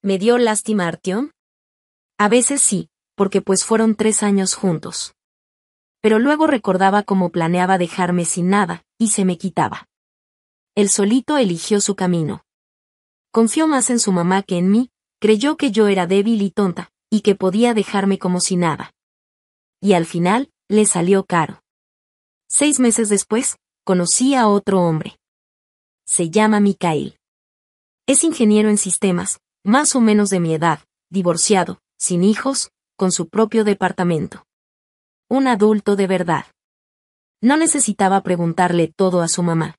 ¿Me dio lástima Artyom? A veces sí, porque pues fueron 3 años juntos. Pero luego recordaba cómo planeaba dejarme sin nada, y se me quitaba. Él solito eligió su camino. Confió más en su mamá que en mí, creyó que yo era débil y tonta, y que podía dejarme como si nada. Y al final, le salió caro. 6 meses después, conocí a otro hombre. Se llama Mikhail. Es ingeniero en sistemas, más o menos de mi edad, divorciado, sin hijos, con su propio departamento. Un adulto de verdad. No necesitaba preguntarle todo a su mamá.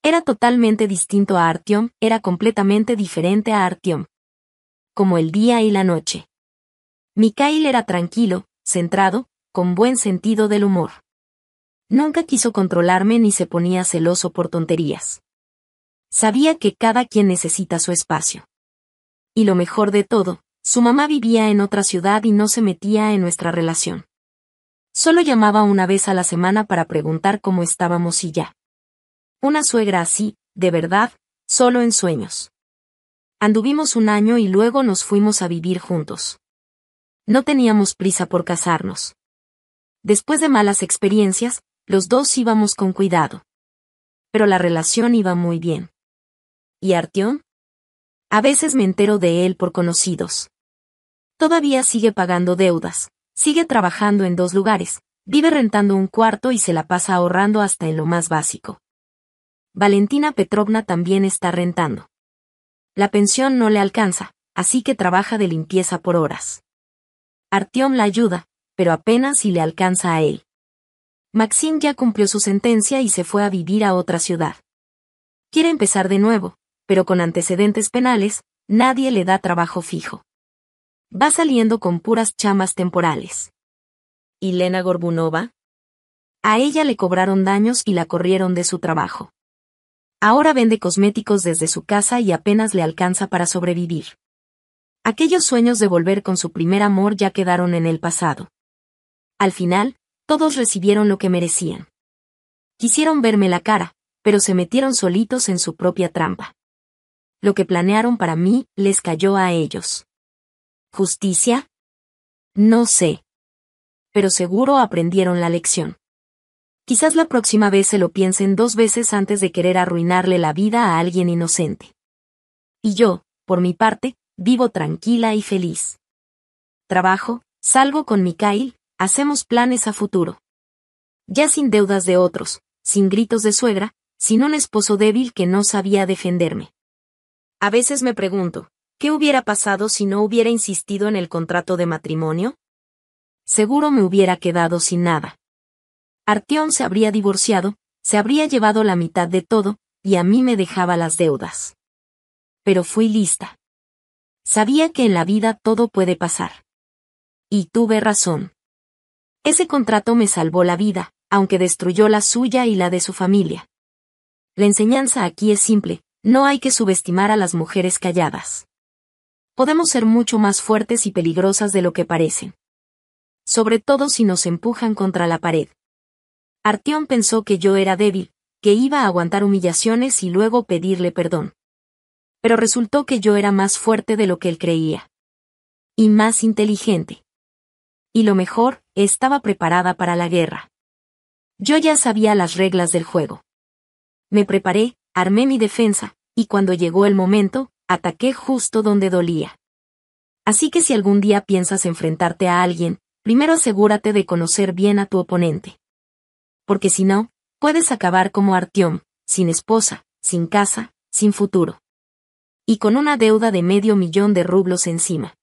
Era totalmente distinto a Artyom, era completamente diferente a Artyom. Como el día y la noche. Mikhail era tranquilo, centrado, con buen sentido del humor. Nunca quiso controlarme ni se ponía celoso por tonterías. Sabía que cada quien necesita su espacio. Y lo mejor de todo, su mamá vivía en otra ciudad y no se metía en nuestra relación. Solo llamaba una vez a la semana para preguntar cómo estábamos y ya. Una suegra así, de verdad, solo en sueños. Anduvimos un año y luego nos fuimos a vivir juntos. No teníamos prisa por casarnos. Después de malas experiencias, los dos íbamos con cuidado. Pero la relación iba muy bien. ¿Y Artyom? A veces me entero de él por conocidos. Todavía sigue pagando deudas, sigue trabajando en 2 lugares, vive rentando un cuarto y se la pasa ahorrando hasta en lo más básico. Valentina Petrovna también está rentando. La pensión no le alcanza, así que trabaja de limpieza por horas. Artyom la ayuda, pero apenas si le alcanza a él. Maxim ya cumplió su sentencia y se fue a vivir a otra ciudad. Quiere empezar de nuevo, pero con antecedentes penales, nadie le da trabajo fijo. Va saliendo con puras chamas temporales. ¿Y Lena Gorbunova? A ella le cobraron daños y la corrieron de su trabajo. Ahora vende cosméticos desde su casa y apenas le alcanza para sobrevivir. Aquellos sueños de volver con su primer amor ya quedaron en el pasado. Al final, todos recibieron lo que merecían. Quisieron verme la cara, pero se metieron solitos en su propia trampa. Lo que planearon para mí les cayó a ellos. ¿Justicia? No sé. Pero seguro aprendieron la lección. Quizás la próxima vez se lo piensen 2 veces antes de querer arruinarle la vida a alguien inocente. Y yo, por mi parte, vivo tranquila y feliz. Trabajo, salgo con Mikhail, hacemos planes a futuro. Ya sin deudas de otros, sin gritos de suegra, sin un esposo débil que no sabía defenderme. A veces me pregunto, ¿qué hubiera pasado si no hubiera insistido en el contrato de matrimonio? Seguro me hubiera quedado sin nada. Artyom se habría divorciado, se habría llevado la mitad de todo, y a mí me dejaba las deudas. Pero fui lista. Sabía que en la vida todo puede pasar. Y tuve razón. Ese contrato me salvó la vida, aunque destruyó la suya y la de su familia. La enseñanza aquí es simple, no hay que subestimar a las mujeres calladas. Podemos ser mucho más fuertes y peligrosas de lo que parecen. Sobre todo si nos empujan contra la pared. Artyom pensó que yo era débil, que iba a aguantar humillaciones y luego pedirle perdón. Pero resultó que yo era más fuerte de lo que él creía. Y más inteligente. Y lo mejor, estaba preparada para la guerra. Yo ya sabía las reglas del juego. Me preparé, armé mi defensa, y cuando llegó el momento, ataqué justo donde dolía. Así que si algún día piensas enfrentarte a alguien, primero asegúrate de conocer bien a tu oponente. Porque si no, puedes acabar como Artyom, sin esposa, sin casa, sin futuro. Y con una deuda de $500,000 encima.